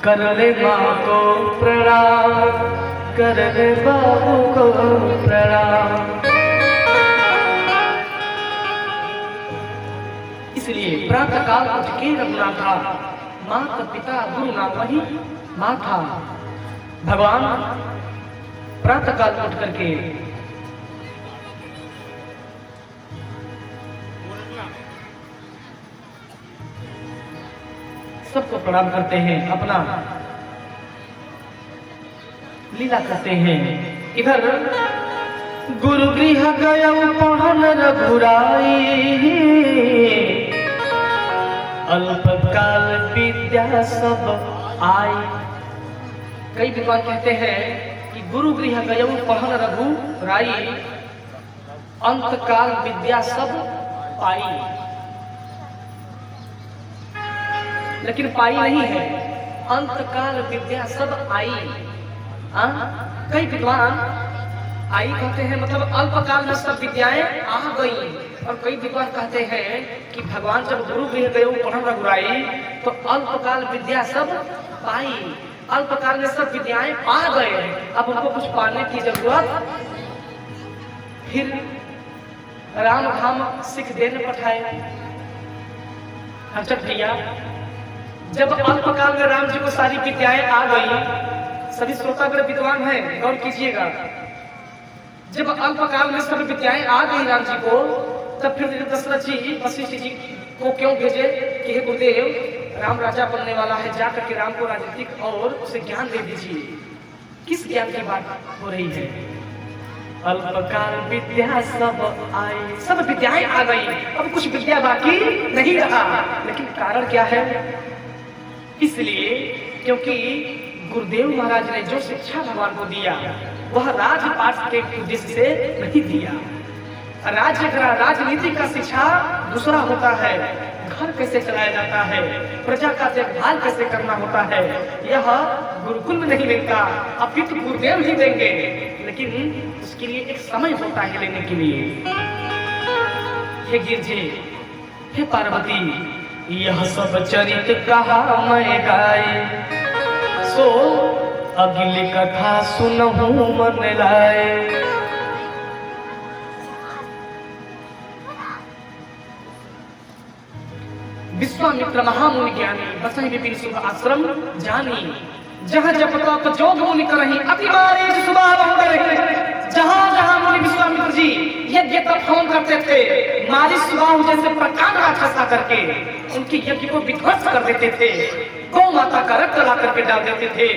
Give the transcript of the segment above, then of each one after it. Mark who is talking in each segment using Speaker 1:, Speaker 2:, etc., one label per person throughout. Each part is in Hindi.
Speaker 1: कर ले माँ को प्रणाम, कर ले बाबू को प्रणाम। इसलिए प्रातः काल उठ के रघुनाथा, माता पिता गुरु नाम वही माथा। भगवान प्रातः काल उठ करके सबको प्रणाम करते हैं, अपना लीला करते हैं। इधर गुरु गृह गया पहन रघुराई, अल्पकाल विद्या सब आई। कई विद्वान कहते हैं कि गुरु गृह गया पहन रघुराई, अंतकाल विद्या सब पाई। लेकिन पाई नहीं है, अंतकाल विद्या सब आई। कई विद्वान आई कहते हैं मतलब अल्पकाल में सब विद्याएं आ गई, और कई विद्वान कहते हैं कि भगवान जब गुरु गृह गए पढ़न रघुराई तो अल्पकाल विद्या सब पाई। अल्पकाल में सब विद्याएं पा गए, अब उनको कुछ पाने की जरूरत। फिर राम धाम सिख देने पठाए। हर्षद भैया, जब अल्पकाल में राम जी को सारी विद्याएं आ गई, सभी श्रोतागण विद्वान हैं, गौर कीजिएगा। जब अल्पकाल में सब विद्याएं आ गई राम जी को, तब फिर दशरथ जी वशिष्ठ जी को क्यों भेजे कि हे गुरुदेव, राम राजा बनने वाला है, जाकर के राम को राजनीतिक और उसे ज्ञान दे दीजिए। किस ज्ञान की बात हो रही है? अल्पकाल विद्या सब आई, सब विद्याएं आ गई, अब कुछ विद्या बाकी नहीं रहा। लेकिन कारण क्या है? इसलिए क्योंकि गुरुदेव महाराज ने जो शिक्षा भगवान को दिया वह राजपाट के उद्देश्य से नहीं दिया। राजनीति का शिक्षा दूसरा होता है, घर कैसे चलाया जाता है, प्रजा का देखभाल कैसे करना होता है, यह गुरुकुल में नहीं मिलता, अपितु गुरुदेव ही देंगे। लेकिन उसके लिए एक समय होता है लेने के लिए। हे गिरजे, हे पार्वती, यह सब चरित कहा मैं गाए, सो अगली कथा सुनहु मन लाए। विश्वामित्र महामुनि ज्ञानी, बसहि विपिन शुभ आश्रम जानी, जहाँ जप तप जोग मुनि करहि, अति बारे सुभाव करहि। जहाँ जहाँ मुनि विश्वामित्र जी यज्ञ तप हवन करते थे, मारी सुबाहु जैसे प्रकांड राक्षस करके उनकी यज्ञ को विध्वंस कर देते थे, गौ माता का रक्त ला करके डाल देते थे।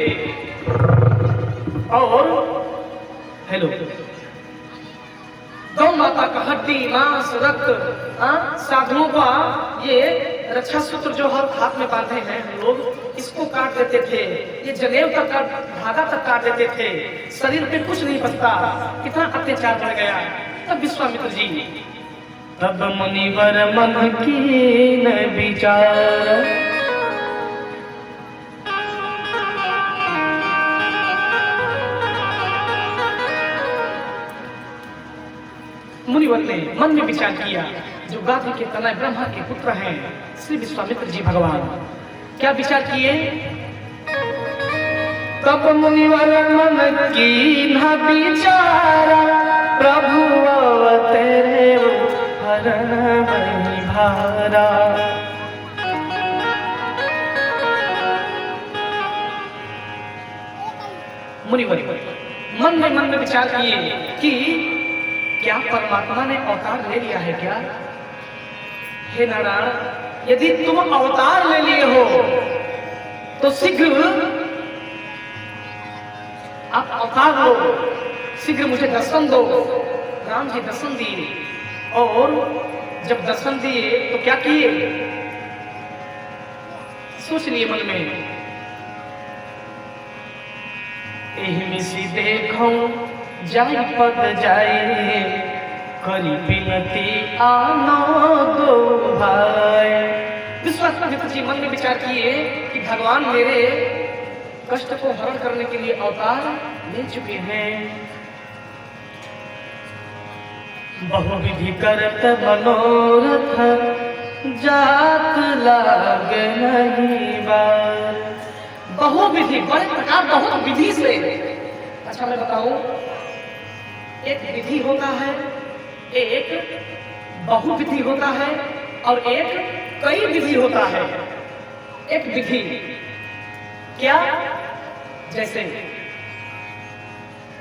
Speaker 1: और हेलो, गौ माता का हड्डी मांस रक्त साधुओं का ये रक्षा सूत्र जो हाथ में बांधे हैं हम लोग, इसको काट देते थे, ये जनेऊ तक धागा तक काट देते थे, शरीर पे कुछ नहीं बचता। कितना अत्याचार बढ़ गया। तब विश्वामित्र जी, तब मुनिवर मन कीन विचार, मुनिवर ने मन में विचार किया, जो गाधी के तनय ब्रह्मा के पुत्र हैं श्री विश्वामित्र जी भगवान, क्या विचार किए? तब मुनिवर मन कीन्ह विचारा, प्रभु अवतरे हरण महि भारा। मुनिवर मन में विचार किए कि क्या परमात्मा ने अवतार ले लिया है क्या? हे नारायण, यदि तुम अवतार ले लिए हो तो शीघ्र आप अवतार लो, शीघ्र मुझे दर्शन दो। राम जी दर्शन दिए, और जब दर्शन दिए तो क्या किए? सोच लिए मन में, एहि मिसी देखो जाई पद जाए, करी बिनती आनो दो भाई। विश्वामित्र जी मन में विचार किए कि भगवान मेरे कष्ट को हरण करने के लिए अवतार ले चुके हैं। बहुविधि करत मनोरथ, जात लागे नहीं बार, बहुविधि, बड़े प्रकार बहुत विधि से। अच्छा मैं बताऊं, एक विधि होता है, एक बहुविधि होता है और एक कई विधि होता है। एक विधि क्या, जैसे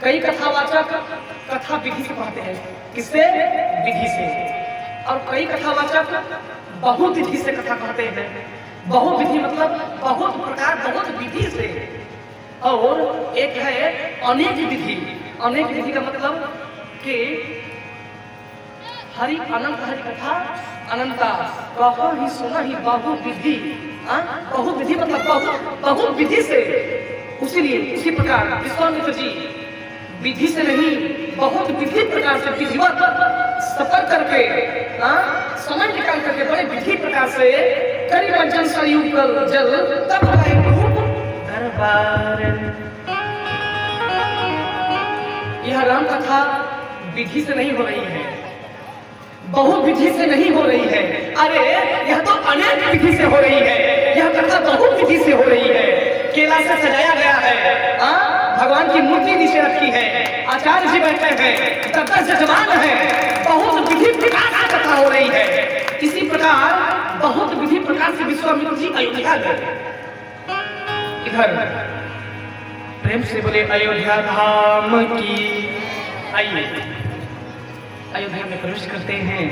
Speaker 1: कई कथावाचक कथा विधि से पढ़ते हैं, किससे? विधि से। और कई कथावाचक बहुविधि से कथा कहते हैं। बहुविधि मतलब बहुत प्रकार बहुत विधि से। और एक है अनेक विधि। अनेक विधि का मतलब कि हरि अनंत हरि कथा अनंता कह ही सुना ही बहुविधि। बहुविधि मतलब बहुविधि से। उसीलिए इसी प्रकार विश्वामित्र जी विधि से नहीं, बहुत विधि प्रकार से विधिवत सफर करके, समय निकाल करके बड़े विधि प्रकार से करिबंजन सरयू जल तब दरबार। यह राम कथा विधि से नहीं हो रही है, बहुविधि से नहीं हो रही है। अरे यह तो अनेक विधि से हो रही है। यह कथा बहुविधि से हो रही है। केला से सजाया गया है, भगवान की मूर्ति नीचे रखी है, आचार्य जी बैठे हैं, 10 जजमान है, बहुत विधि प्रकार से कथा हो रही है। इसी प्रकार बहुत विधि प्रकार से विश्वामित्र जी अयोध्या गए। इधर प्रेम से बोले अयोध्या धाम की। आइए अयोध्या में प्रवेश करते हैं।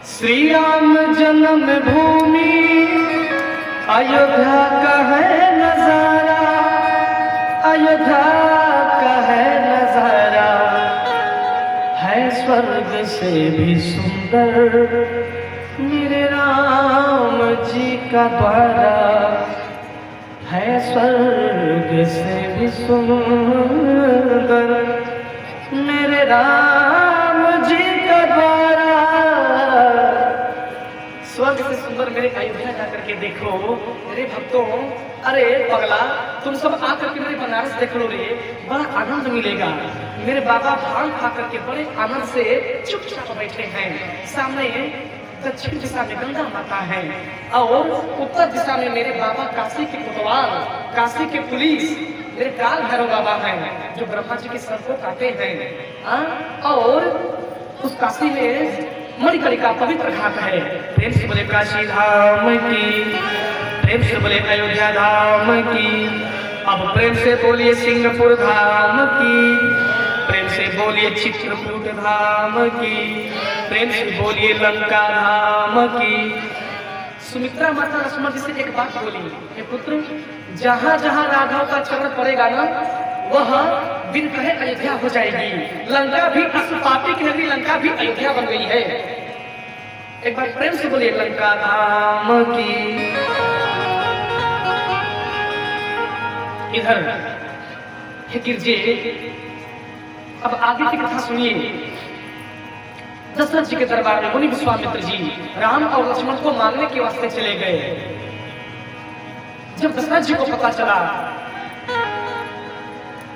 Speaker 1: श्री राम जन्म भूमि अयोध्या का है नजारा, अयोध्या का है नजारा, है स्वर्ग से भी सुंदर मेरे राम जी का द्वारा, है स्वर्ग से भी सुंदर मेरे राम जी का द्वारा। स्वर्ग से सुंदर मेरे अयोध्या जाकर के देखो मेरे भक्तों। अरे पगला, तुम सब आकर के मेरे बनारस देख लो रे, बड़ा आनंद मिलेगा। मेरे बाबा भांग खा करके बड़े आनंद से चुपचाप बैठे हैं। सामने दक्षिण दिशा में गंगा माता है और उत्तर दिशा में मेरे बाबा काशी के कोतवाल, काशी के पुलिस मेरे काल भैरव बाबा हैं, जो ब्रह्मा जी के सर को काटे हैं। और उस काशी में मणिकर्णिका पवित्र घाट है। प्रेम से बोले काशी धाम की, प्रेम से बोले अयोध्या धाम की। अब प्रेम से बोलिए सिंगापुर धाम की, प्रेम से बोलिए चित्रकूट धाम की, प्रेम से बोलिए लंका धाम की। सुमित्रा माता लक्ष्मण जी से एक बात बोली, हे पुत्र, जहाँ जहाँ राघव का चरण पड़ेगा ना, वह बिन कहे अयोध्या हो जाएगी। लंका भी, इस पापी की नगरी लंका भी अयोध्या बन गई है। एक बार प्रेम से बोलिए लंका धाम की। इधर हे गिरजे, अब आगे की कथा सुनिए। दशरथ जी के दरबार में मुनि विश्वामित्र जी राम और लक्ष्मण को मांगने के वास्ते चले गए। जब दशरथ जी को पता चला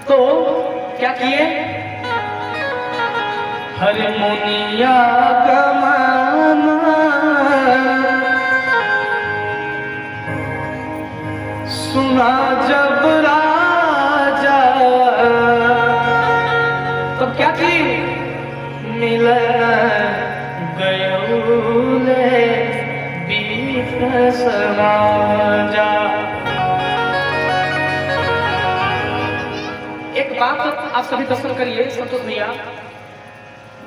Speaker 1: तो क्या किए? हरि मुनिया गमाना सुना जब राजा, तब क्या की? मिलन गयोले बीत समाजा। एक बात आप सभी दर्शन करिए संतोष भैया,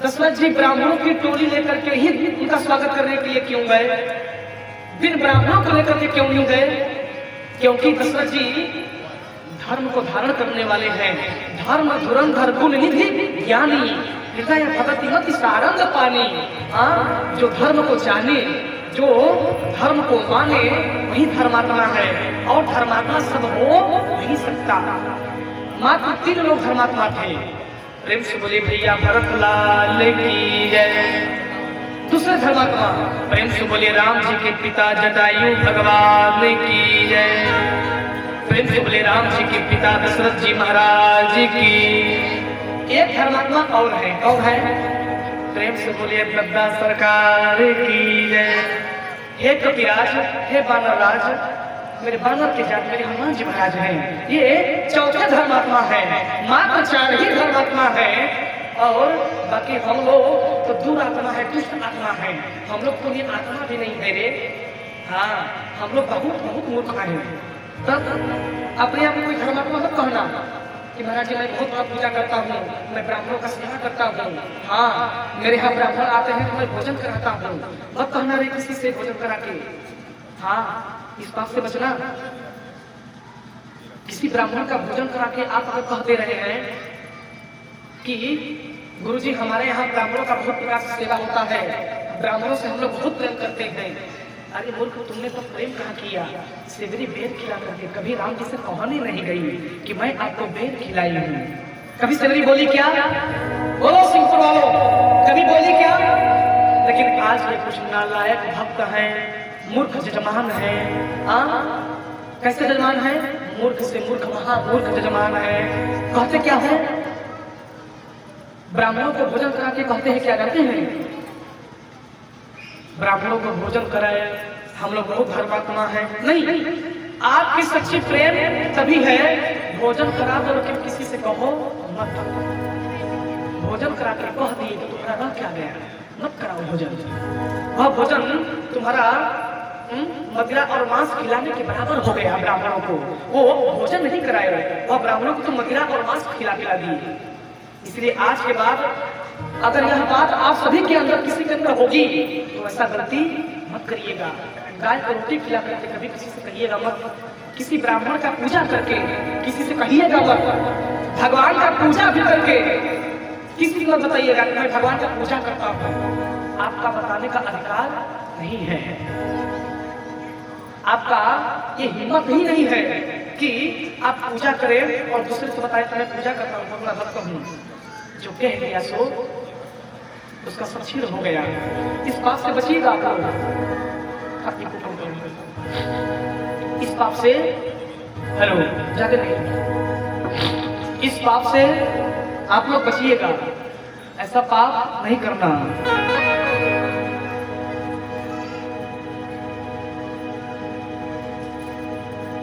Speaker 1: दशरथ जी ब्राह्मणों की टोली लेकर के ही उनका स्वागत करने के लिए क्यों गए? बिन ब्राह्मणों को लेकर के क्यों नहीं गए? क्योंकि दशरथ जी धर्म को धारण करने वाले हैं। धर्म धुरंधर गुण निधि ज्ञानी, हृदय भगति मति सारंग पानी। जो धर्म को जाने, जो धर्म को माने, वही धर्मात्मा है। और धर्मात्मा सब हो नहीं सकता। मात्र 3 लोग धर्मात्मा थे। प्रेम से बोले भैया भरत लाल की जय। दूसरे धर्मात्मा प्रेम से बोले राम जी के पिता जटायु भगवान की जय। प्रेम से बोले राम जी के पिता दशरथ जी महाराज की। एक धर्मात्मा और है, और है प्रेम से बोलिए बद्दा सरकार की जय। हे कपिराज, हे बानरराज, मेरे बानर के जात मेरे हनुमान जी महाराज हैं। ये चौथे धर्मात्मा है, मात्र 4 ही धर्मात्मा है और बाकी हम लोग तो दुरात्मा है, दुष्ट आत्मा है। हम लोग को ये आत्मा भी नहीं दे रे। हाँ, हम लोग बहुत बहुत मूर्ख हैं। तब अपने आप को कोई धर्मात्मा मत कहना कि महाराज जी मैं बहुत बड़ा पूजा करता हूँ, मैं ब्राह्मणों का सेवा करता हूँ। हाँ, मेरे यहाँ ब्राह्मण आते हैं तो मैं भोजन कराता हूँ। मत कहना रे किसी से भोजन करा के। हाँ, इस बात से बचना। किसी ब्राह्मण का भोजन करा के आप अगर कह दे रहे हैं कि गुरुजी हमारे यहाँ ब्राह्मणों का बहुत प्रकार से सेवा होता है, ब्राह्मणों से हम लोग बहुत प्रेम करते हैं। अरे मूर्ख, तुमने तो प्रेम कहाँ किया? सेवरी बेर खिला करके कभी राम जी से कहने नहीं गई कि मैं आपको बेर खिलाई हूँ। कभी सेवरी बोली क्या? बोलो सिंहपुर वालों, कभी बोली क्या? लेकिन आज ये कुछ नालायक भक्त हैं, मूर्ख जजमान है। कैसे जजमान है? मूर्ख से मूर्ख महामूर्ख जजमान है। कहते क्या है? ब्राह्मणों को भोजन करा के कहते हैं क्या करते हैं? ब्राह्मणों को भोजन कराए, हम लोग बहुत धर्मात्मा है। नहीं, आपकी सच्ची प्रेम तभी है भोजन करा दो, लेकिन किसी से कहो मत। भोजन करा के कह दिए तो तुम्हारा रह क्या गया? मत कराओ भोजन। वह भोजन तुम्हारा मदिरा और मांस खिलाने के बराबर हो गया ब्राह्मणों को। वो भोजन नहीं कराए, वह ब्राह्मणों को तो मदिरा और मांस खिला दी। इसलिए आज के बाद अगर यह बात आप सभी के अंदर किसी के अंदर होगी तो ऐसा गलती मत करिएगा। गाय को रोटी खिला करके कभी किसी से कहिएगा मत। किसी ब्राह्मण का पूजा करके किसी से कहिएगा मत। भगवान का पूजा भी करके किसी को बताइएगा कि मैं भगवान का पूजा करता हूँ। आपका बताने का अधिकार नहीं है, आपका ये हिम्मत ही नहीं है कि आप पूजा करें और दूसरे को बताएं कि मैं पूजा करता हूँ, भगवान भक्त हूँ। जो कह दिया सो उसका सब छीड़ हो गया। इस पाप से बचिएगा आप लोग। इस पाप से हेलो जाके नहीं, इस पाप से आप लोग बचिएगा। ऐसा पाप नहीं करना।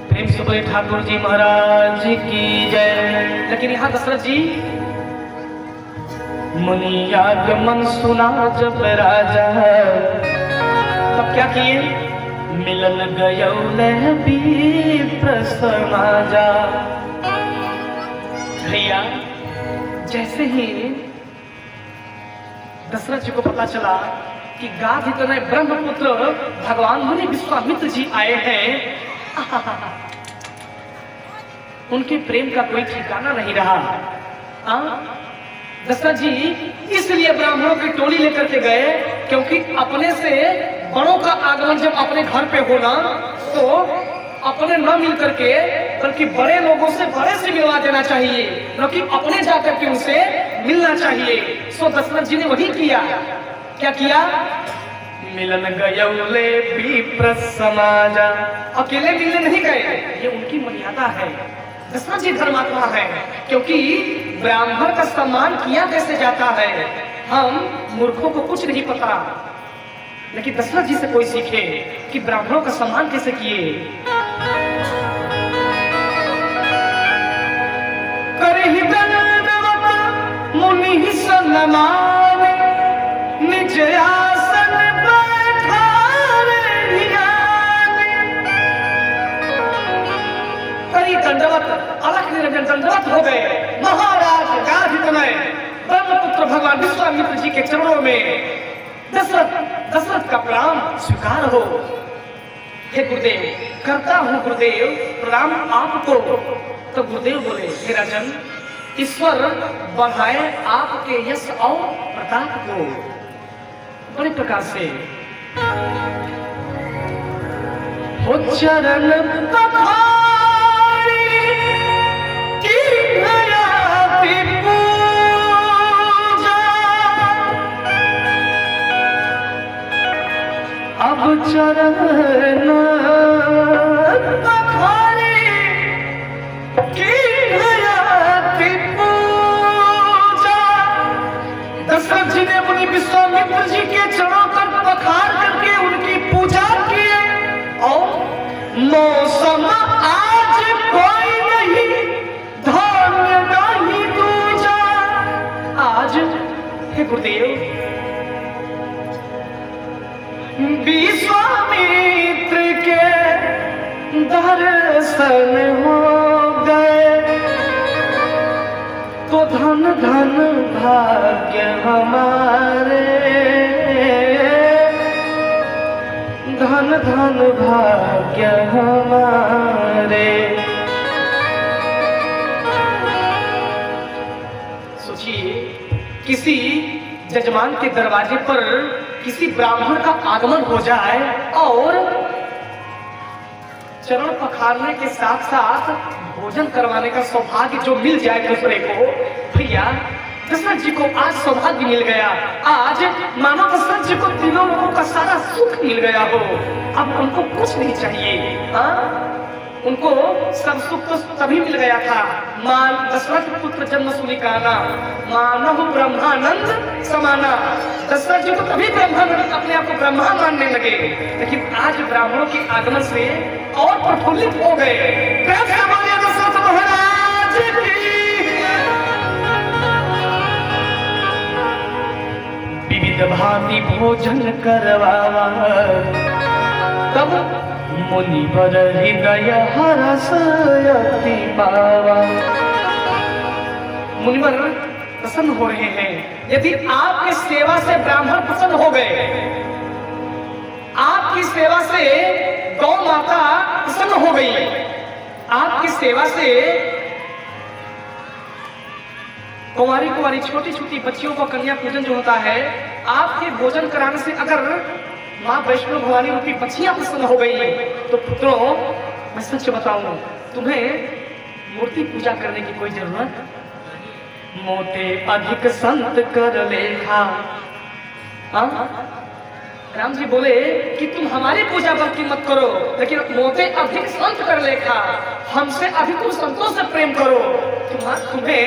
Speaker 1: प्रेम से बोले ठाकुर जी महाराज की जय। लेकिन यहाँ दशरथ जी मुनि आगमन सुना जब राजा, तब क्या किए? मिलन गयौले विप्र समाजा। भैया जैसे ही दशरथ जी को पता चला कि गाध इतने ब्रह्मपुत्र भगवान मुनि विश्वामित्र जी आए हैं, उनके प्रेम का कोई ठिकाना नहीं रहा। दशरथ जी इसलिए ब्राह्मणों की टोली लेकर के गए क्योंकि अपने से बड़ों का आगमन जब अपने घर पे होना तो अपने न मिल करके बल्कि बड़े लोगों से बड़े से मिलवा देना चाहिए, न कि अपने जाकर के उनसे मिलना चाहिए। सो दशरथ जी ने वही किया। क्या किया? मिलन गयौले विप्र समाजा। अकेले मिलने नहीं गए, ये उनकी मर्यादा है। दशरथ जी धर्मात्मा है क्योंकि ब्राह्मण का सम्मान किया कैसे जाता है। हम मूर्खों को कुछ नहीं पता, लेकिन दशरथ जी से कोई सीखे कि ब्राह्मणों का सम्मान कैसे किए। करहि दंडवत मुनि सन्मान, निज आसन बैठावे ध्यान। करी दंडवत, अलख निरंजन दंडवत हो गए महाराज गाधित में ब्रह्मपुत्र भगवान विश्वामित्र जी के चरणों में। दशरथ का प्रणाम स्वीकार हो। हे गुरुदेव, करता हूँ गुरुदेव प्रणाम आपको। तो गुरुदेव बोले, हे राजन, ईश्वर बढ़ाए आपके यश और प्रताप को। बड़े प्रकार से हो चरण पखारी की हयाती पूजा। अब चरण पखारी की हयाती पूजा। दशरथ जी ने मुनि विश्वामित्र जी के चरणों पर पखार करके उनकी पूजा मौसम आज कोई नहीं, धान्य नहीं दूजा। आज हे गुरुदेव विश्वामित्र के दर्शन हो गए, तो धन धन भाग्य हमारे, धन धन भाग्य हमारे। सोचिए किसी जजमान के दरवाजे पर किसी ब्राह्मण का आगमन हो जाए और चरण पखारने के साथ साथ भोजन करवाने का सौभाग्य जो मिल जाए दूसरे को। भैया दशरथ जी को आज सौभाग्य मिल गया, आज मानो दशरथ जी को तीनों लोगों का सारा सुख मिल गया हो। अब उनको कुछ नहीं चाहिए, उनको सब सुख तो तभी मिल गया था। मान दशरथ पुत्र जन्म सुनिकाना, मानव ब्रह्मानंद समाना। दशरथ जी को तभी ब्रह्मानंद अपने आप को ब्रह्मा मानने लगे, लेकिन आज ब्राह्मणों के आगमन से और प्रफुल्लित हो गए। दशरथ महाराज की विविध भांति भोजन करवावा, तब मुनिवर हृदय हरस अति पावा। मुनिवर प्रसन्न हो रहे हैं। यदि आपकी सेवा से ब्राह्मण प्रसन्न हो गए, आपकी सेवा से गौ माता प्रसन्न हो गई, आपकी सेवा से कुंवारी कुंवारी छोटी छोटी बच्चियों का कन्या पूजन जो होता है, आपके भोजन कराने से अगर माँ वैष्णो भवानी रूपी बच्चियां प्रसन्न हो गई, तो पुत्रों मैं सच बताऊं, तुम्हें मूर्ति पूजा करने की कोई जरूरत। मोते अधिक संत कर लेखा। राम जी बोले कि तुम हमारी पूजा बल्कि मत करो, लेकिन मोते अधिक संत कर लेखा, हमसे अधिक तुम संतों से प्रेम करो। तुम्हें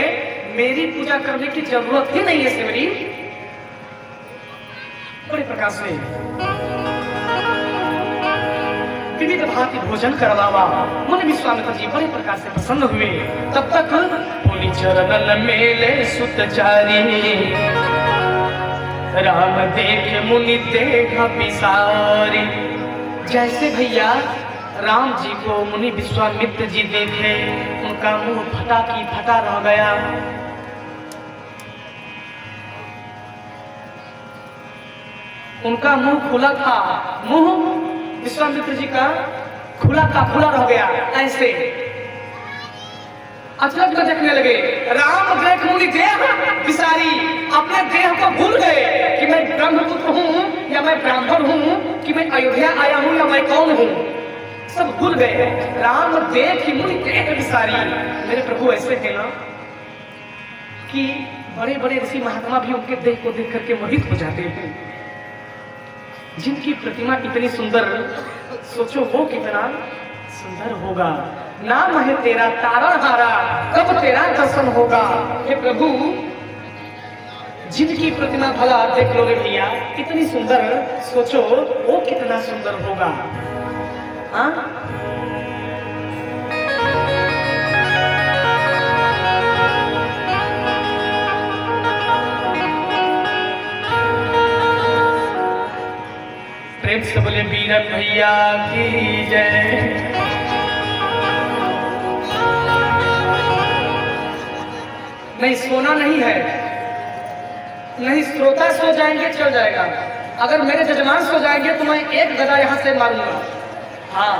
Speaker 1: मेरी पूजा करने की जरूरत ही नहीं है सेवरी। बड़े प्रकार से विविध भांति भोजन करवावा। मुनि विश्वामित्र जी बड़े प्रकार से प्रसन्न हुए। तब तक पुनि चरणन मेले सुतचारी, राम देख मुनि देख विसारी। जैसे भैया राम जी को मुनि विश्वामित्र जी देखे, उनका मुंह फटा की फटा रह गया। उनका मुंह खुला था, मुंह विश्वामित्र जी का खुला का खुला रह गया। ऐसे अचरज में देखने लगे। राम देख मुनि देह विसारी, अपने देह को भूल गए कि मैं ब्रह्मपुत्र हूँ या मैं ब्राह्मण हूँ, कि मैं अयोध्या आया हूँ या मैं कौन हूँ, सब भूल गए। राम देख मुनि देह विसारी। मेरे प्रभु ऐसे थे ना कि बड़े बड़े ऋषि महात्मा भी उनके देह को देख करके मोहित हो जाते थे। जिनकी प्रतिमा इतनी सुंदर, सोचो वो कितना सुंदर होगा। नाम है तेरा तारणहारा, कब तेरा दर्शन होगा। हे प्रभु, जिनकी प्रतिमा भला देख लो रे भैया, इतनी सुंदर, सोचो वो कितना सुंदर होगा। हाँ? प्रेम से बोले वीरन भैया की जय। नहीं, सोना नहीं है, नहीं श्रोता सो जाएंगे चल जाएगा। अगर मेरे जजमान सो जाएंगे तो मैं एक गदा यहां से मारूंगा। हाँ,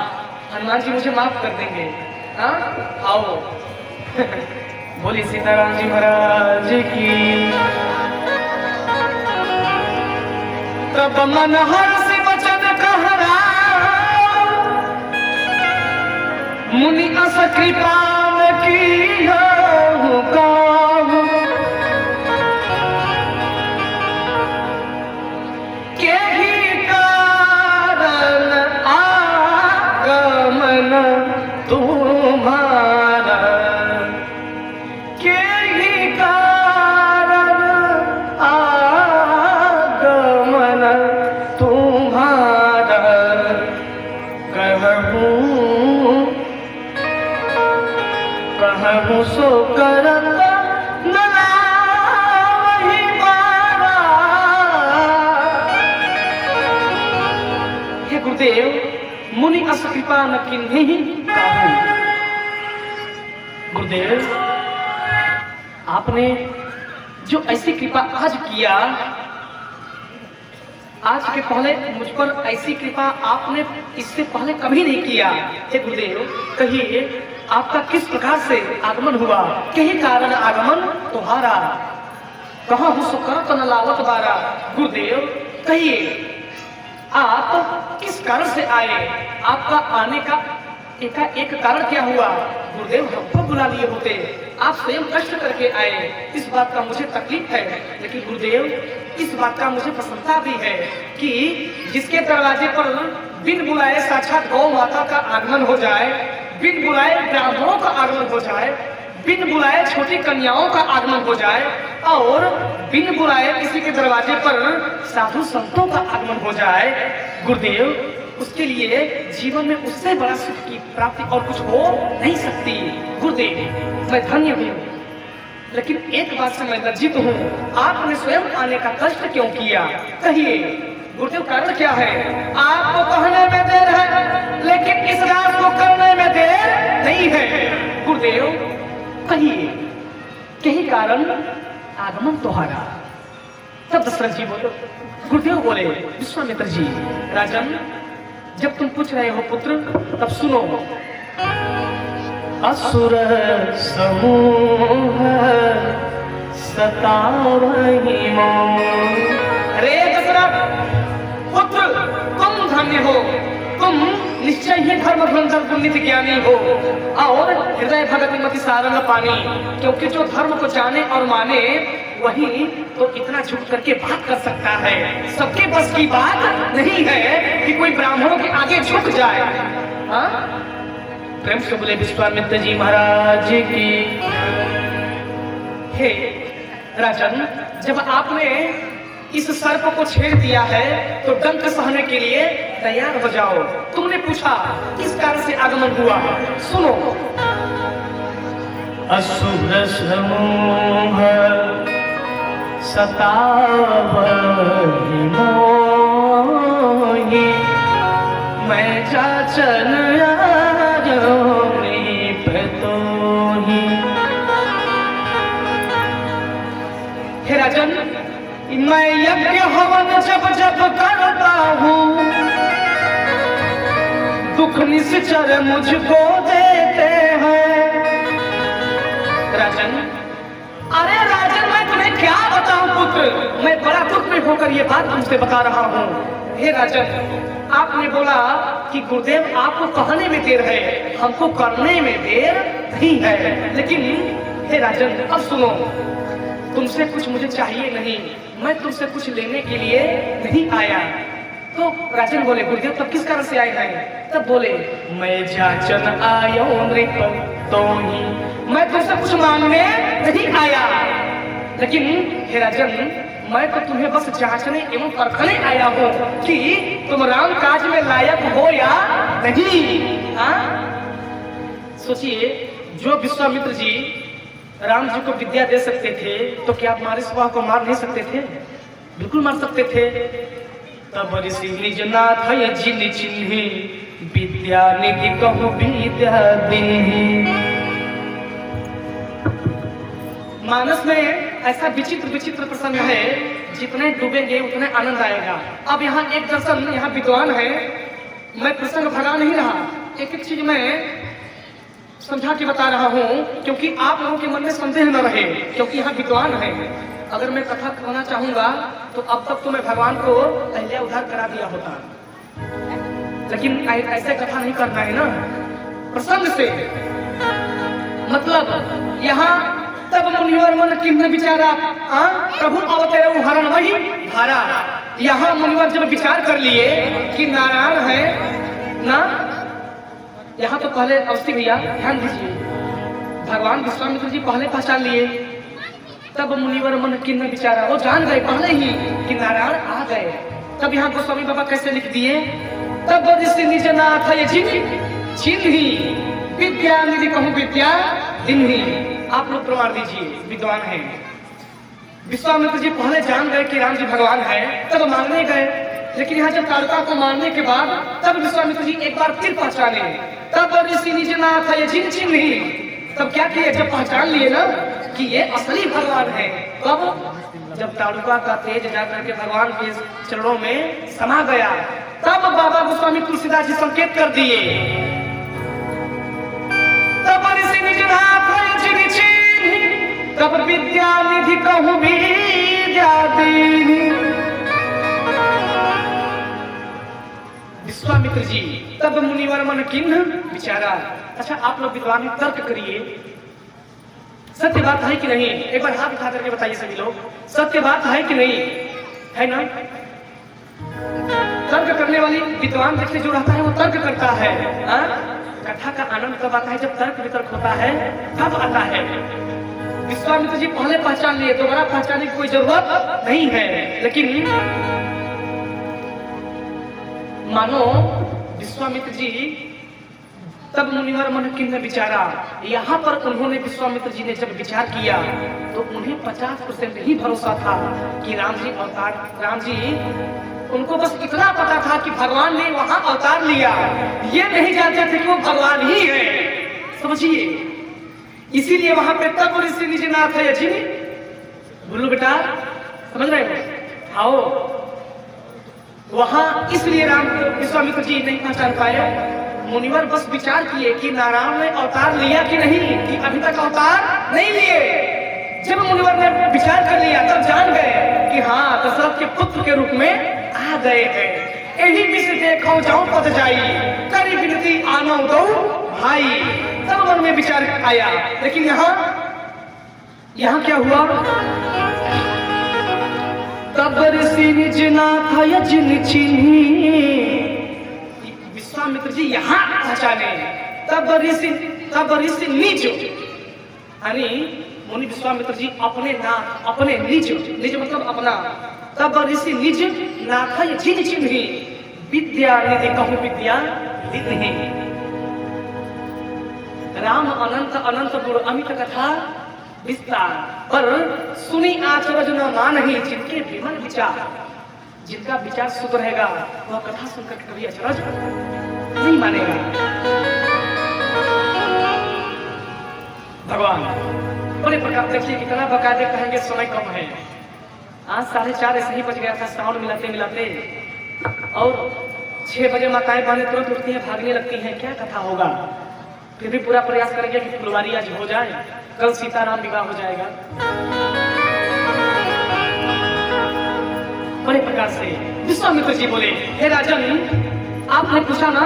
Speaker 1: हनुमान जी मुझे माफ कर देंगे। हाँ, आओ। बोली सीताराम जी महाराज की। तब मन हर्ष वचन कहरा, मुनि अस कृपा की काम। के ही कारण आगमन तुम्हारा, के ही कारण आगमन तुम्हारा। कहूँ कहूँ सो करत न लावहि बारा। हे गुरुदेव, मुनि अस कृपा न किन्हीं काहू। गुरुदेव, आपने जो ऐसी कृपा आज किया, आज के पहले मुझ पर ऐसी कृपा आपने इससे पहले कभी नहीं किया। हे गुरुदेव, कहिए आपका किस प्रकार से आगमन हुआ, कहीं कारण आगमन तुम्हारा, कहाँ हो सो करत न लावत बारा। गुरुदेव, कहिए आप किस कारण से आए, आपका आने का एक कारण क्या हुआ। गुरुदेव, हमको बुला लिए होते, आप स्वयं कष्ट करके आए, इस बात का मुझे तकलीफ है, लेकिन गुरुदेव इस बात का मुझे प्रसन्नता भी है कि जिसके दरवाजे पर बिन बुलाए साक्षात गौ माता का आगमन हो जाए, बिन बुलाए ब्राह्मणों का आगमन हो जाए, बिन बुलाए छोटी कन्याओं का आगमन हो जाए, और बिन बुलाए किसी के दरवाजे पर साधु संतों का आगमन हो जाए। गुरुदेव, उसके लिए जीवन में उससे बड़ा सुख की प्राप्ति और कुछ हो नहीं सकती। गुरुदेव, मैं धन्य हूँ, लेकिन एक बात से मैं लज्जित हूँ, आपने स्वयं आने का कष्ट क्यों किया, कहिए। गुरुदेव, कारण क्या है। आपको कहने में देर है, लेकिन इस रात को करने में देर नहीं है। गुरुदेव, कहिए कहीं कारण आगमन तुम्हारा। तब दशरथ जी बोले, गुरुदेव बोले, विश्वामित्र जी, राजन जब तुम पूछ रहे हो पुत्र, तब सुनो। असुर समूह सतावहि मोह। रे दशरथ पुत्र, तुम धन्य हो, तुम निश्चय ही धर्म ग्रंथर पुण्य ज्ञानी हो, और हृदय भगति मति सारंग पानी, क्योंकि जो धर्म को जाने और माने वही तो इतना झुक करके बात कर सकता है। सबके बस की बात नहीं है कि कोई ब्राह्मणों के आगे झुक जाए। हाँ, प्रेम से बोले विश्वामित्र जी महाराज की। हे राजन, जब आपने इस सर्प को छेड़ दिया है तो डंक सहने के लिए तैयार हो जाओ। तुमने पूछा किस कारण से आगमन हुआ, सुनो। असुर समूह सतावहि मोहि, मैं जाचन आयो नृपतोहि। हे राजन, मैं यज्ञ हवन जब जब करता हूँ, दुख निश्चर मुझको देते हैं। राजन, अरे राजन, मैं तुम्हें क्या बताऊं पुत्र, मैं बड़ा दुख में होकर ये बात तुमसे बता रहा हूँ। हे राजन, आपने बोला कि गुरुदेव आपको कहने में देर है, हमको करने में देर नहीं है, लेकिन हे राजन अब सुनो, तुमसे कुछ मुझे चाहिए नहीं, मैं तुमसे कुछ लेने के लिए नहीं आया। तो राजन बोले, गुरुदेव तब किस कारण से आए हैं। तब बोले, मैं जाचन आयो नृपतोहि, मैं तुमसे कुछ मांगने नहीं आया, लेकिन हे राजन मैं तो तुम्हें बस जांचने एवं परखने आया हूँ कि तुम राम काज में लायक हो या नहीं। सोचिए, जो विश्वामित्र जी राम जी को विद्या दे सकते थे, तो क्या आप हमारे स्वभाव को मार नहीं सकते थे, बिल्कुल मार सकते थे। तब ऋषि निज नाथ जिन चिन्हि, विद्या निधि कहु विद्या दीन्हि। मानस में ऐसा विचित्र विचित्र प्रसंग है, जितने डूबेंगे उतने आनंद आएगा। अब यहाँ एक दर्शन, यहाँ विद्वान है, मैं प्रसंग भगा नहीं रहा, एक एक चीज मैं समझा के बता रहा हूँ, क्योंकि आप लोगों के मन में संदेह न रहे, क्योंकि यहाँ विद्वान है। अगर मैं कथा कहना चाहूंगा तो अब तक तो मैं भगवान को पहले उद्धार करा दिया होता, लेकिन ऐसे कथा नहीं करना है ना, प्रसंग से मतलब यहाँ तब मुनिवर मन किन्न विचारा, प्रभु अवतरे हरण वही धारा। यहाँ मुनिवर जब विचार कर लिए कि नारायण है ना, यहाँ तो पहले अवस्थी भैया ध्यान दीजिए, भगवान विश्वामित्र जी पहले पहचान लिए, तब मुनिवर मन किन्न विचारा, वो जान गए पहले ही कि नारायण आ गए। तब यहाँ गोस्वामी बाबा कैसे लिख दिए, तब ऋषि निज नाथ जिन्हि विद्या निधि कहूँ विद्या दिन ही। आप लोग प्रमाण दीजिए, विद्वान हैं। विश्वामित्र जी पहले जान गए कि राम जी भगवान है, तब मानने गए। लेकिन यहाँ जब ताड़का को मारने के बाद तब विश्वामित्र जी एक बार फिर पहचाने। तब ऋषि निज नाथ ये जिन चिन्ह, तब क्या किए, जब पहचान लिए ना कि ये असली भगवान है, तब जब ताड़का का तेज जाकर के भगवान के चरणों में समा गया, तब बाबा गोस्वामी तुलसीदास जी संकेत कर दिए। तब ऋषि निज नाथ ये जिन चिन्ह, तब विद्या निधि कहूँ विद्या दीनी। विश्वामित्र जी तब मुनिवर मन किन्ह विचारा। अच्छा आप लोग विद्वान तर्क करिए, सत्य बात है कि नहीं? एक बार हाथ उठा करके बताइए सभी लोग, सत्य बात है कि नहीं? है ना? तर्क करने वाली विद्वान देखिए जो रहता है वो तर्क करता है। कथा का आनंद तब आता है जब तर्क वितर्क होता है, तब आता है। विश्वामित्र जी पहले पहचान लिए, दोबारा पहचानने की कोई जरूरत नहीं है। लेकिन मानो विश्वामित्र जी तब मुनिवर मन किन्ह विचारा, यहाँ पर उन्होंने विश्वामित्र जी ने जब विचार किया तो उन्हें 50% ही भरोसा था कि राम जी अवतार, राम जी, उनको बस इतना पता था कि भगवान ने वहां अवतार लिया, ये नहीं जानते थे कि वो भगवान ही है। समझिए, इसीलिए वहां पे तब ऋषि निज नाथ है जी। बोलो बेटा, समझ रहे हो? आओ, वहां इसलिए राम विश्वामित्र जी नहीं पहचान पाए। मुनिवर बस विचार किए कि नारायण ने अवतार लिया कि नहीं, कि अभी तक अवतार नहीं लिए। जब मुनिवर ने विचार कर लिया तब जान गए कि हाँ, दशरथ के पुत्र के रूप में आ गए हैं। यही विष देखो जाऊं पद जाई, करी विनती आनो दो भाई। तब मन में विचार आया। लेकिन यहाँ क्या हुआ? तब ऋषि निज नाथ ये जिन चिन्ह, विश्वामित्र जी यहाँ पहचाने। तब ऋषि निज, यानी मुनि विश्वामित्र जी अपने नाथ, अपने निज, निज मतलब अपना। तब ऋषि निज नाथ ये जिन चिन्ह, विद्या निधि कहूँ विद्या दीन्हि। राम अनंत अनंत गुण अमित कथा विस्तार, पर सुनी आचरज न मानहि जिनके विमल विचार। जिनका विचार शुद्ध रहेगा वह कथा सुनकर कभी अचरज नहीं मानेगा। भगवान बड़े प्रकार देखिए कितना बकायदे कहेंगे, समय कम है। आज 4:30 ऐसे ही बज गया था, साउंड मिलाते मिलाते, और 6 बजे माताएं बहनें तुरंत उठती हैं, भागने लगती हैं, क्या कथा होगा। फिर भी पूरा प्रयास करेंगे कि फुलवारी आज हो जाए, कल सीताराम विवाह हो जाएगा। बड़े प्रकार से विश्वामित्र जी बोले, हे राजन, आपने पूछा ना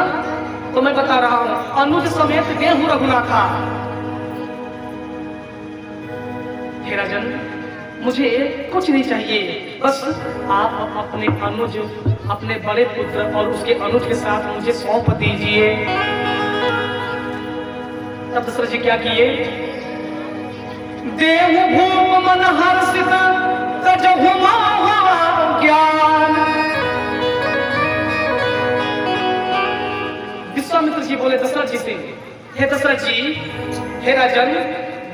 Speaker 1: तो मैं बता रहा हूं, अनुज समेत गेहूं रघुनाथा। हे राजन, मुझे कुछ नहीं चाहिए, बस आप अपने अनुज, अपने बड़े पुत्र और उसके अनुज के साथ मुझे सौंप दीजिए। तब दशरथ जी क्या किए? देहु भूप मन हर्षित तजहु मोह ज्ञान। विश्वामित्र जी बोले दशरथ जी से, हे दशरथ जी, हे राजन,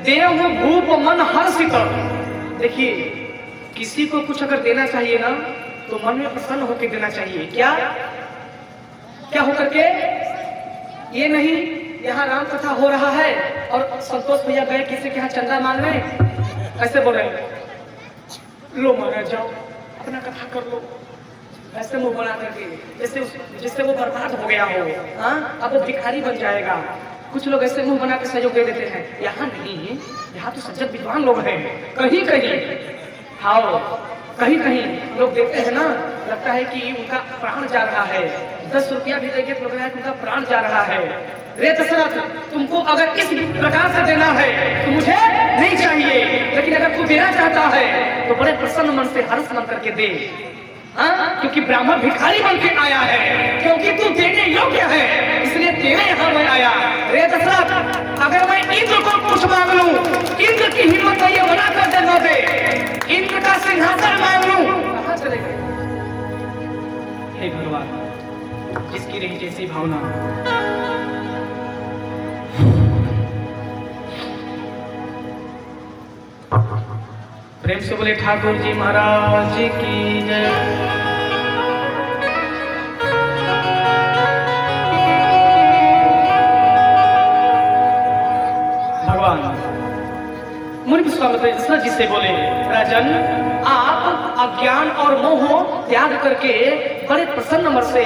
Speaker 1: देहु भूप मन हर्षित। देखिए, किसी को कुछ अगर देना चाहिए ना तो मन में प्रसन्न होकर देना चाहिए। क्या होकर के? ये नहीं यहाँ राम कथा हो रहा है और संतोष भैया गए किसी के यहाँ चंदा मांगने, ऐसे बोल रहे, लो महाराज जाओ अपना कथा कर लो, ऐसे मुंह बना करके, जिससे वो बर्बाद हो गया हो। हाँ, अब वो भिखारी बन जाएगा। कुछ लोग ऐसे मुंह बना के सहयोग दे देते हैं। यहाँ नहीं है, यहाँ तो सज्जन विद्वान लोग हैं। कहीं कहीं हाँ, कहीं कहीं लोग देखते हैं ना, लगता है कि उनका प्राण जा रहा है। 10 रुपया भी देंगे तो लग रहा है कि उनका प्राण जा रहा है। रे दशरथ, तुमको अगर इस प्रकार से देना है तो मुझे नहीं चाहिए, लेकिन अगर तू देना चाहता है तो बड़े प्रसन्न मन से हर्ष मन करके दे। हाँ, क्योंकि ब्राह्मण भिखारी बन के आया है, क्योंकि तू देने योग्य है, इसलिए तेरे यहाँ मैं आया। रे दशरथ, अगर मैं इंद्र को कुछ मांग लूं, इंद्र की हिम्मत ये बना कर दे न दे, इंद्र का सिंहासन मांग लूं, कहाँ चले गए? हे भगवान, जिसकी रही जैसी भावना। प्रेम से बोले ठाकुर जी महाराज की जय। भगवान मुनि विश्वामित्र दशरथ जी से बोले, राजन आप अज्ञान और मोह त्याग करके बड़े प्रसन्न मन से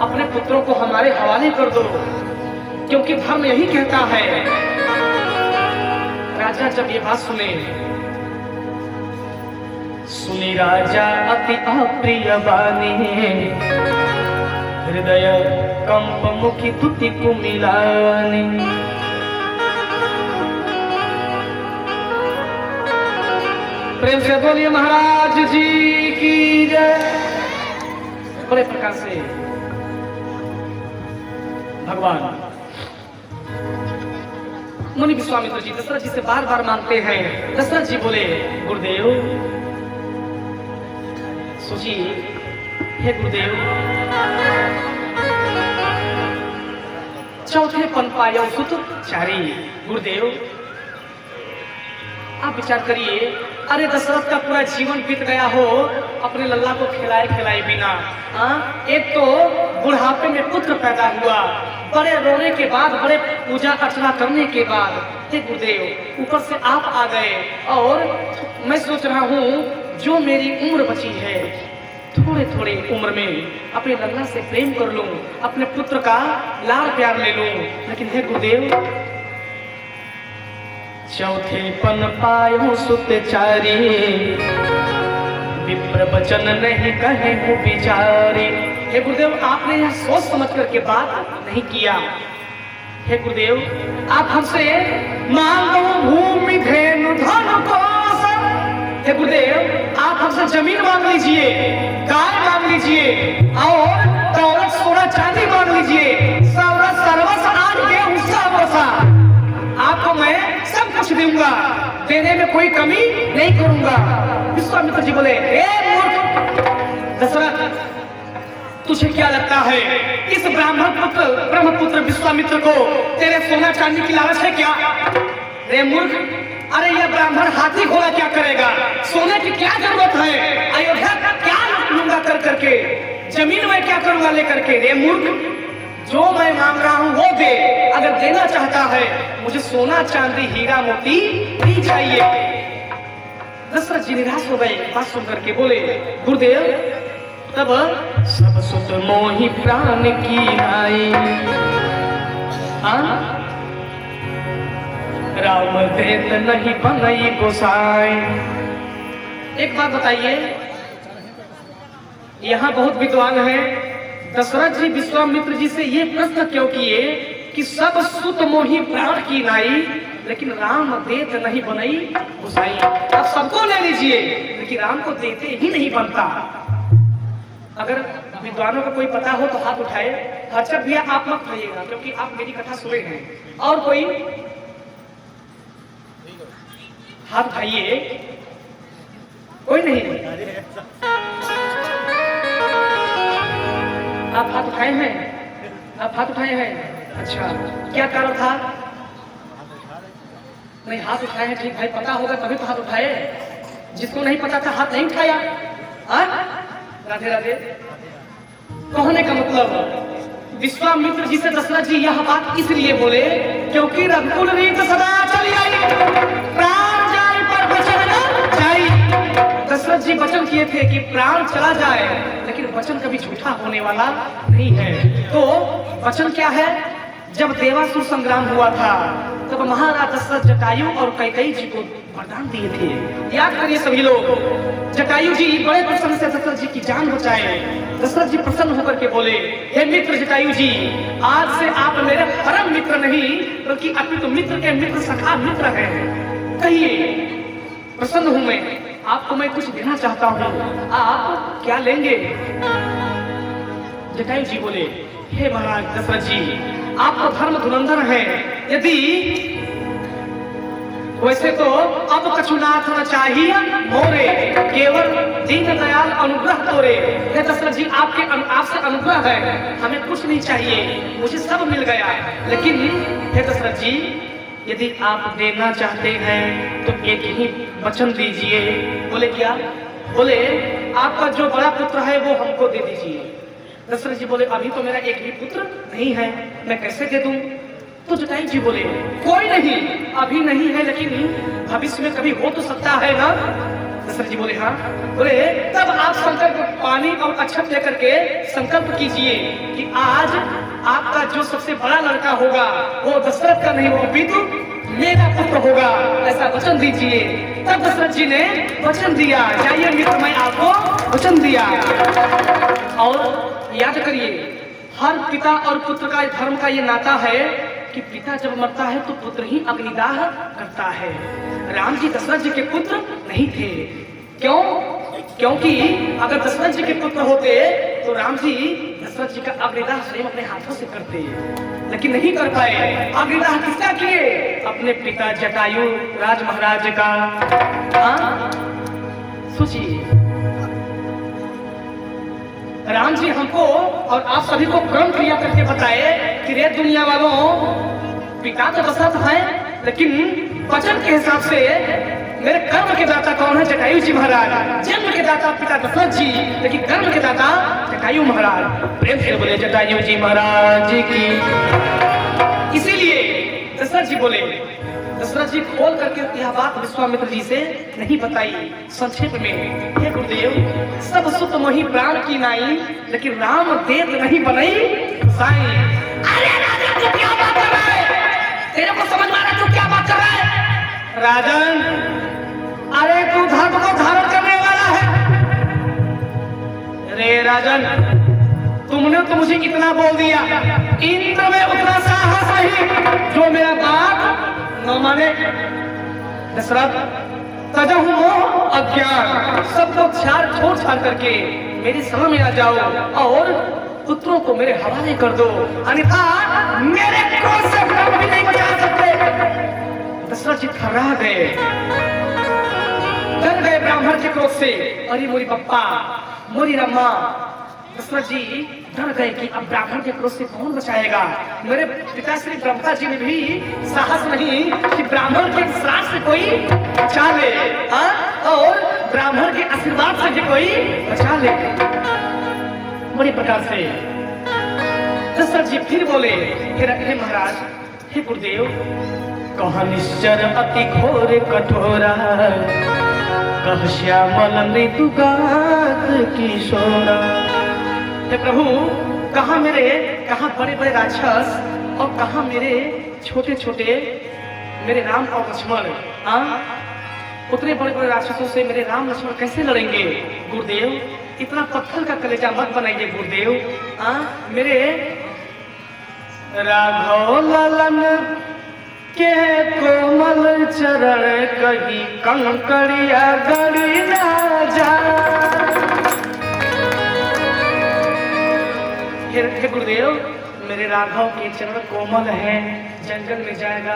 Speaker 1: अपने पुत्रों को हमारे हवाले कर दो, क्योंकि धर्म यही कहता है। राजा जब ये बात सुने, सुनी राजा अति अप्रिय वाणी, हृदय कंप मुखी तुति कुमिलानी। प्रेम से बोलिए महाराज जी की जय। बड़े प्रकार से भगवान मुनि विश्वामित्र जी दशरथ जी से बार बार मांगते हैं। दशरथ जी बोले, गुरुदेव सोचिए, हे गुरुदेव, चौथे पन पायो सुत चारी। गुरुदेव आप विचार करिए, अरे दशरथ का पूरा जीवन बीत गया हो अपने लल्ला को खिलाए खिलाए बिना। एक तो बुढ़ापे में पुत्र पैदा हुआ, बड़े रोने के बाद, बड़े पूजा अर्चना करने के बाद, हे गुरुदेव ऊपर से आप आ गए और मैं सोच रहा हूँ जो मेरी उम्र बची है, थोड़े थोड़े उम्र में अपने लल्ला से प्रेम कर लूं, अपने पुत्र का लाड़ प्यार ले लूं। लेकिन हे गुरुदेव, चौथे पन पायो सुत चारी, विप्र वचन नहीं कहे हो बिचारी। हे गुरुदेव आपने यह सोच समझ करके बात नहीं किया। हे गुरुदेव आप हमसे मांगो भूमि धेनु धन कोश। हे गुरुदेव आप हमसे जमीन मांग लीजिए, गाय मांग लीजिए और दौलत सोना चांदी मांग लीजिए, सर्वस्व आज के उसका वर्षा आपको मैं सब कुछ दूंगा, देने में कोई कमी नहीं करूंगा। विश्वामित्र जी बोले, ए मूर्ख दशरथ, तुझे क्या लगता है इस ब्रह्मपुत्र विश्वामित्र को तेरे सोना चांदी की लालच है क्या? रे मूर्ख, अरे यह ब्राह्मण हाथी घोड़ा क्या करेगा? सोने की क्या जरूरत है? अयोध्या का क्या लूंगा कर करके, जमीन में क्या करूंगा लेकर के? रे मूर्ख, जो मैं मांग रहा हूं वो दे, अगर देना चाहता है मुझे सोना चांदी हीरा मोती नहीं चाहिए। दशरथ जी निराश हो गए बात सुन करके, बोले, गुरुदेव तब सब सुत मोहि प्राण की नाई, राम देत नहीं बनई गोसाई। एक बात बताइए, यहाँ बहुत विद्वान है, दशरथ जी विश्वामित्र जी से ये प्रश्न क्यों किए कि सब सुत मोहि प्राण की नाई, लेकिन राम देत नहीं बनई गोसाई। आप सबको ले लीजिए लेकिन राम को देते ही नहीं बनता। अगर विद्वानों को कोई पता हो तो हाथ उठाए। हर्षद भैया आप मत कहिएगा क्योंकि आप मेरी कथा सुने हैं। और कोई हाथ उठाइए। कोई नहीं, आप हाथ उठाए हैं? आप हाथ उठाए हैं? अच्छा, क्या कारण था? नहीं, हाथ उठाए हैं, ठीक भाई, पता होगा तभी तो हाथ उठाए। जिसको नहीं पता था हाथ नहीं उठाया। राधे राधे। कहने का मतलब विश्वामित्र जी से दशरथ जी यह बात इसलिए बोले क्योंकि रघुकुल रीत सदा चली आई, प्राण जाए पर वचन न जाई। दशरथ जी वचन किए थे कि प्राण चला जाए लेकिन वचन कभी झूठा होने वाला नहीं है। तो वचन क्या है? जब देवासुर संग्राम हुआ था तब महाराज दशरथ जटायु और कैकेयी जी को वरदान दिए थे। याद करिए सभी लोग, जटायु जी बड़े प्रसन्न से दशरथ जी की जान बचाए। दशरथ जी प्रसन्न होकर के बोले, हे मित्र जटायु जी, आज से आप मेरे परम मित्र नहीं बल्कि अपितु मित्र के मित्र सखा मित्र हैं। कहिए, प्रसन्न हूं मैं, आपको मैं कुछ देना चाहता हूं, आप क्या लेंगे? जटायु जी बोले, हे महाराज दशरथ जी, आप तो धर्म धुरंधर हैं, यदि वैसे तो अब कछुनाथ न चाहिए मोरे, केवल दीन दयाल अनुग्रह तोरे। हे दशरथ जी, आपसे अनुग्रह है, हमें कुछ नहीं चाहिए, मुझे सब मिल गया। लेकिन हे दशरथ जी, यदि आप देना चाहते हैं तो एक ही वचन दीजिए। बोले क्या? बोले आपका जो बड़ा पुत्र है वो हमको दे दीजिए। दशरथ जी बोले अभी तो मेरा एक भी पुत्र नहीं है, मैं कैसे दे दूं? तो जटायु जी बोले कोई नहीं, अभी नहीं है लेकिन भविष्य में कभी हो तो सकता है ना। दशरथ जी बोले हाँ। बोले तब आप संकल्प पानी और अक्षत लेकर के संकल्प कीजिए कि आज आपका जो सबसे बड़ा लड़का होगा वो दशरथ का नहीं, वो अपितु मेरा पुत्र होगा, ऐसा वचन दीजिए। तब दशरथ जी ने वचन दिया, जाइए मित्र मैं आपको वचन दिया। और याद करिए हर पिता और पुत्र का धर्म का ये नाता है कि पिता जब मरता है तो पुत्र ही अग्निदाह करता है। राम जी दशरथ जी के पुत्र नहीं थे। क्यों? क्योंकि अगर दशरथ जी के पुत्र होते तो राम जी दशरथ जी का अग्निदाह स्वयं अपने हाथों से करते, लेकिन नहीं कर पाए। अग्निदाह किसका किए? अपने पिता जटायु राज महाराज का। हाँ सोचिए, राम जी हमको और आप सभी को कर्म क्रिया करके बताए कि रे दुनिया वालों, पिता तो दशरथ है लेकिन वचन के हिसाब से मेरे कर्म के दाता कौन है? जटायु जी महाराज। जन्म के दाता पिता दशरथ जी, लेकिन कर्म के दाता जटायु महाराज। प्रेम से बोले जटायु जी महाराज की। इसीलिए दशरथ जी बोले, दशरथ जी खोल करके यह बात विश्वामित्र जी से नहीं बताई, संक्षेप में। हे गुरुदेव, सब सुत मोहि प्राण की नाई, लेकिन राम देत नहीं बनई साई। अरे राजा तू क्या बात कर रहा है? तेरे को समझ में आ रहा तू क्या बात कर रहा है? राजन, अरे तू धर्म को धारण करने वाला है। अरे राजन, तुमने तो मुझे इतना बोल दिया, इंद्र में उतना साहस नहीं जो मेरा बाप न माने। दशरथ तजहु मोह अज्ञान, सब लोग छोड़ छाड़ करके मेरी सभा में आ जाओ और पुत्रों को मेरे हवाले कर दो, अन्यथा मेरे क्रोध से प्राण भी नहीं बचा सकते। दशरथ जी थर्रा गए, डर गए ब्राह्मण के क्रोध से। अरे मोरी पप्पा, मोरी रम्मा, दशरथ जी डर गए कि अब ब्राह्मण के क्रोध से कौन बचाएगा। मेरे पिताश्री ब्रह्मा जी ने भी साहस नहीं कि ब्राह्मण के श्राप से कोई बचा ले, और ब्राह्मण के आशीर्वाद से भी कोई बचा ले। बड़ी प्रकार से दशरथ जी फिर बोले, हे महाराज, हे गुरुदेव, कहा निश्चर अति घोर कठोरा, कह श्यामल मृदुगात किशोरा। हे प्रभु, कहाँ बड़े बड़े राक्षस और कहाँ मेरे छोटे छोटे मेरे राम और लक्ष्मण। उतने बड़े बड़े राक्षसों से मेरे राम लक्ष्मण कैसे लड़ेंगे? गुरुदेव, इतना पत्थर का कलेजा मत बनाइए गुरुदेव। मेरे राघव ललन के कोमल चरण कहीं कंकड़िया गड़ी ना जा। हे गुरुदेव, मेरे राघव के चरण कोमल है, जंगल में जाएगा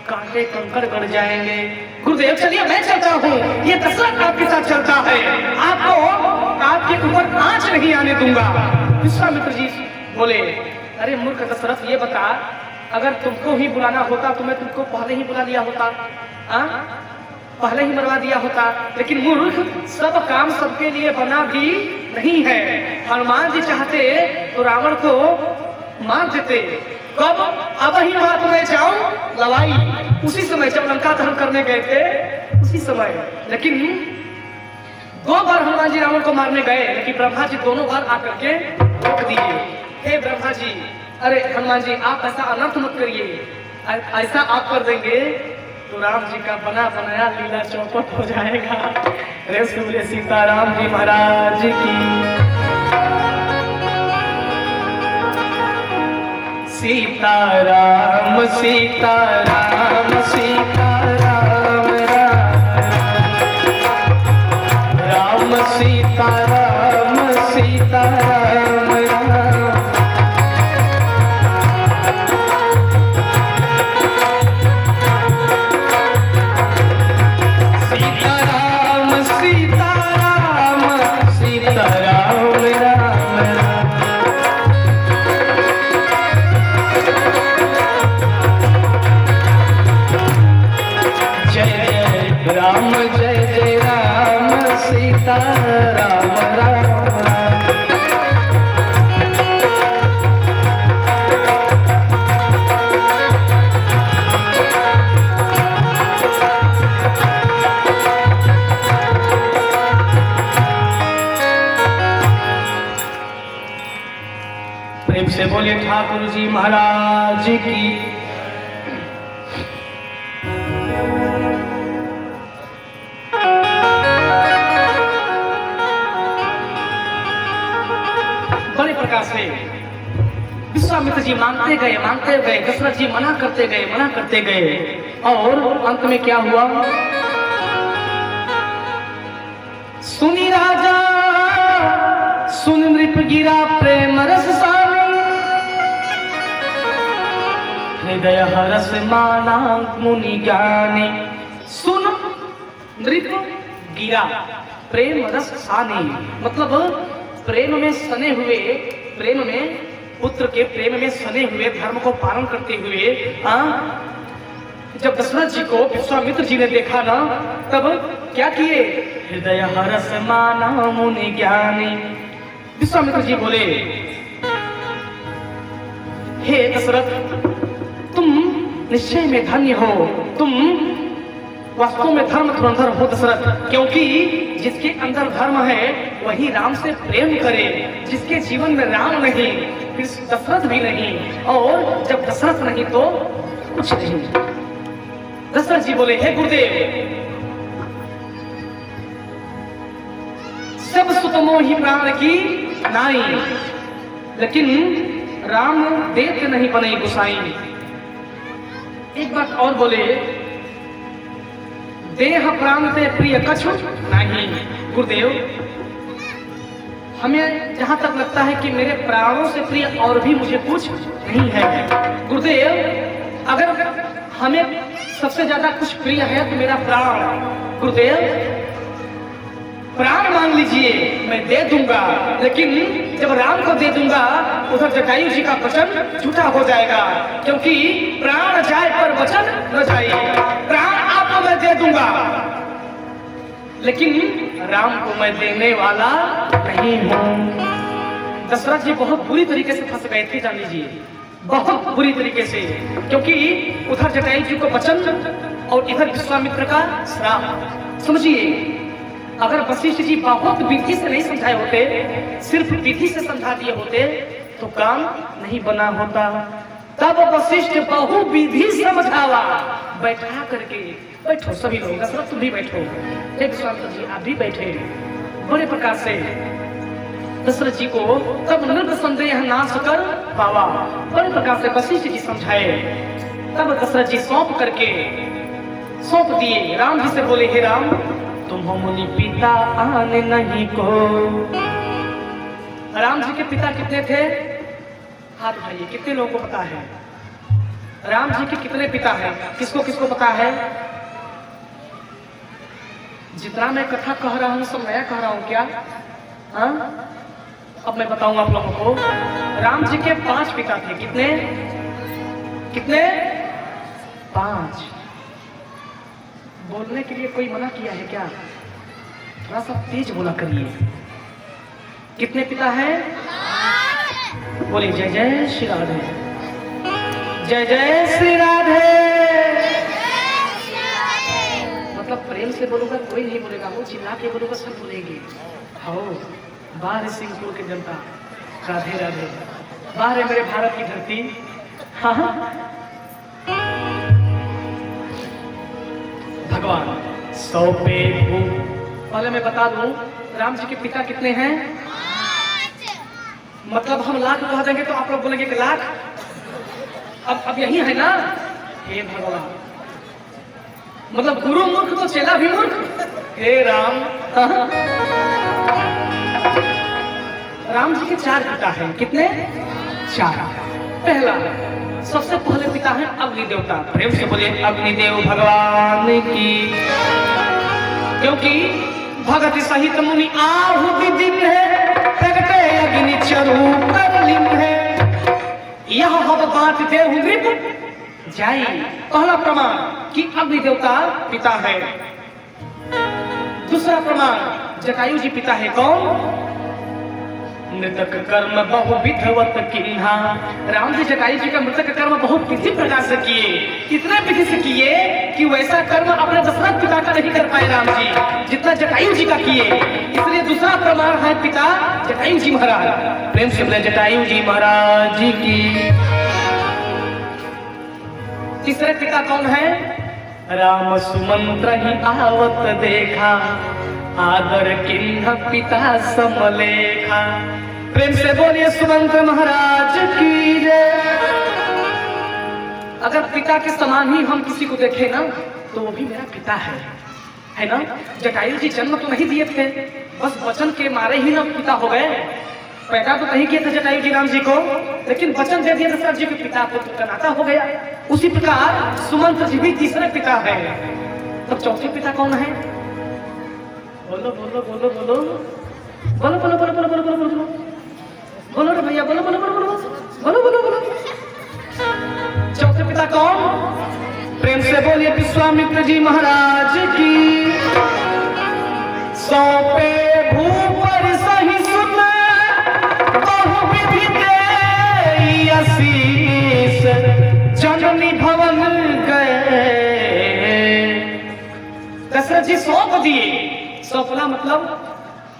Speaker 1: कांटे कंकड़ गड़ जाएंगे। गुरुदेव चलिए मैं चलता हूँ, ये दशरथ आपके साथ चलता है, आपके ऊपर आंच नहीं आने दूंगा। विश्वामित्र जी बोले, अरे मूर्ख दशरथ, ये बता, अगर तुमको ही बुलाना होता तो मैं तुमको पहले ही बुला लिया होता, पहले ही मरवा दिया होता। लेकिन मूर्ख, सब काम सबके लिए बना भी नहीं है। हनुमान जी चाहते तो रावण को मार देते। कब? अब ही बात में जाऊं लड़ाई, उसी समय जब लंका दहन करने गए थे उसी समय। लेकिन 2 बार हनुमान जी रावण को मारने गए, लेकिन ब्रह्मा जी दोनों बार आकर के रोक दिए। हे ब्रह्मा जी, अरे हनुमान जी, आप ऐसा अनर्थ मत करिए, ऐसा आप कर देंगे तो राम जी का बना बनाया लीला चौपट हो जाएगा। रे बोले सीताराम जी महाराज की। सीताराम सीताराम सीताराम राम राम सीताराम सीताराम राम। जी महाराज की। बड़े प्रकार से विश्वामित्र जी मांगते गए, दशरथ जी मना करते गए और अंत में क्या हुआ? सुनी राजा सुन नृप गिरा प्रेम रस सानी, हृदय हरस माना मुनि ज्ञानी। सुन नृप गिरा प्रेम रस सानी, मतलब प्रेम में सने हुए, प्रेम में पुत्र के प्रेम में सने हुए, धर्म को पालन करते हुए जब दशरथ जी को विश्वामित्र जी ने देखा ना, तब क्या किए? हृदय हरस माना मुनि ज्ञानी। विश्वामित्र जी बोले, हे दशरथ, तुम निश्चय में धन्य हो, तुम वास्तव में धर्म धुरंधर हो दशरथ, क्योंकि जिसके अंदर धर्म है वही राम से प्रेम करे। जिसके जीवन में राम नहीं फिर दशरथ भी नहीं, और जब दशरथ नहीं तो कुछ नहीं। दशरथ जी बोले, हे गुरुदेव, सब सुतमो ही प्राण की नाई, लेकिन राम देते नहीं बने गुसाई। एक बात और बोले, देह प्राण से प्रिय कछु नहीं। गुरुदेव, हमें जहां तक लगता है कि मेरे प्राणों से प्रिय और भी मुझे कुछ नहीं है। गुरुदेव, अगर हमें सबसे ज्यादा कुछ प्रिय है तो मेरा प्राण। गुरुदेव, प्राण मांग लीजिए, मैं दे दूंगा, लेकिन जब राम को दे दूंगा उधर जटायु जी का वचन झूठा हो जाएगा, क्योंकि प्राण जाए पर वचन न जाए। प्राण आपको मैं दे दूंगा, लेकिन राम को मैं देने वाला नहीं हूं। दशरथ जी बहुत बुरी तरीके से फंस गए थे, जान लीजिए, बहुत बुरी तरीके से, क्योंकि उधर जटायु जी को वचन और इधर विश्वामित्र का श्राप। समझिए, अगर वशिष्ठ जी बहुत विधि से नहीं समझाए होते, सिर्फ विधि से समझा दिए होते तो काम नहीं बना होता। तब वशिष्ठ बहु विधि समझावा, बैठा करके, बैठो सभी लोग, दशरथ तुम भी बैठो, हे विश्वामित्र जी आप भी बैठे। बड़े प्रकार से दशरथ जी को तब निर्भ संदेह नाश कर पावा, बड़े प्रकार से वशिष्ठ जी समझाए। तब दशरथ जी सौंप दिए। राम जी से बोले, हे राम, तुम हो मुनि पिता आने नहीं को। राम जी के पिता कितने थे? हाथ उठाइए, कितने लोगों को पता है राम जी के कितने पिता हैं? किसको किसको पता है? जितना मैं कथा कह रहा हूं सब नया कह रहा हूं क्या? हाँ, अब मैं बताऊंगा आप लोगों को। राम जी के 5 पिता थे। कितने कितने? 5। बोलने के लिए कोई मना किया है क्या? थोड़ा सा तेज बोला करिए। कितने पिता हैं? बोलिए जय जय श्री राधे, जय जय श्री राधे। मतलब प्रेम से बोलूंगा कोई नहीं बोलेगा, वो चिल्ला के बोलूंगा सब बोलेंगे। आओ बाहर सिंहपुर की जनता, राधे राधे। बाहर है मेरे भारत की धरती। हाँ, भगवान सौंपे हो। पहले मैं बता दूं, राम जी के पिता कितने हैं? मतलब हम लाख कह देंगे तो आप लोग बोलेंगे कि लाख। अब यही है ना? हे भगवान, मतलब गुरु मूर्ख तो चेला भी मूर्ख। हे राम। राम जी के 4 पिता हैं। कितने? 4। पहला, सबसे पहले पिता है अग्नि देवता। प्रेम से बोलिए अग्निदेव भगवान की। क्योंकि भगत सहित मुनि आहुति दिन है, प्रगटे अग्नि चरु कर लिंग है। यह हब बात देव नृप जाई। पहला प्रमाण कि अग्नि देवता पिता है। दूसरा प्रमाण, जटायु जी पिता है। कौन? मृतक कर्म बहु विधवत किन्हा। राम जी जटायु जी का मृतक कर्म बहुत विधि प्रकार से किए, इतने विधि से किए कि वैसा कर्म अपने दशरथ पिता का नहीं कर पाए राम जी जितना जटायु जी का किए। इसलिए दूसरा प्रमाण है पिता जटायु जी महाराज। प्रेम से बोले जटायु जी महाराज जी की। तीसरे पिता कौन है? राम सुमंत्र ही आवत देखा, आदर किन्ह पिता समलेखा। प्रेम से बोलिए सुमंत्र महाराज की जय। अगर पिता के समान ही हम किसी को देखें ना तो वो भी मेरा पिता है ना। जटायु जी जन्म तो नहीं दिए थे, बस वचन के मारे ही ना पिता हो गए। पैदा तो नहीं किए थे जटायु जी राम जी को, लेकिन वचन दे दिए दशरथ जी के पिता पुत्र का नाता हो गया। उसी प्रकार सुमंत्र जी भी तीसरे पिता है। तब चौथे पिता कौन है? बोलो बोलो बोलो बोलो बोलो बोलो बोलो बोलो बोलो बोलो बोलो बोलो रे भैया, बोलो बोलो बोलो बोलो बोलो बोलो बोलो। चौथे पिता कौन? प्रेम से बोलिए विश्वामित्र जी महाराज की। सौंपे भूपर सही सुन बहुविधि देई आशीष, जननी भवन गए। दशरथ जी सौंप दिए। सौंपना मतलब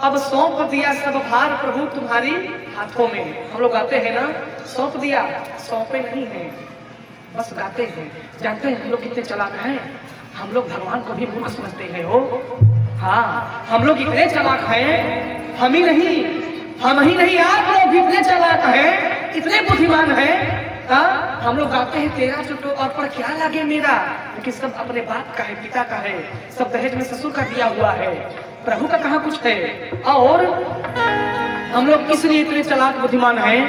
Speaker 1: अब सौंप दिया सब भार प्रभु तुम्हारी हाथों में। हम लोग गाते हैं ना, सौंप दिया, सौंपे नहीं है, बस गाते हैं। जानते हैं हम लोग कितने चालाक हैं? हम लोग भगवान को भी मूर्ख समझते हैं हो। हाँ, हम लोग इतने चालाक हैं, हम ही नहीं आप लोग भी इतने चालाक हैं, इतने बुद्धिमान हैं। हाँ, हम लोग गाते हैं तेरा चुटो और पर क्या लागे मेरा, लेकिन सब अपने बाप का है, पिता का है, सब दहेज में ससुर का दिया हुआ है, प्रभु का कहाँ कुछ है। और हम लोग इसलिए इतने चालाक बुद्धिमान हैं।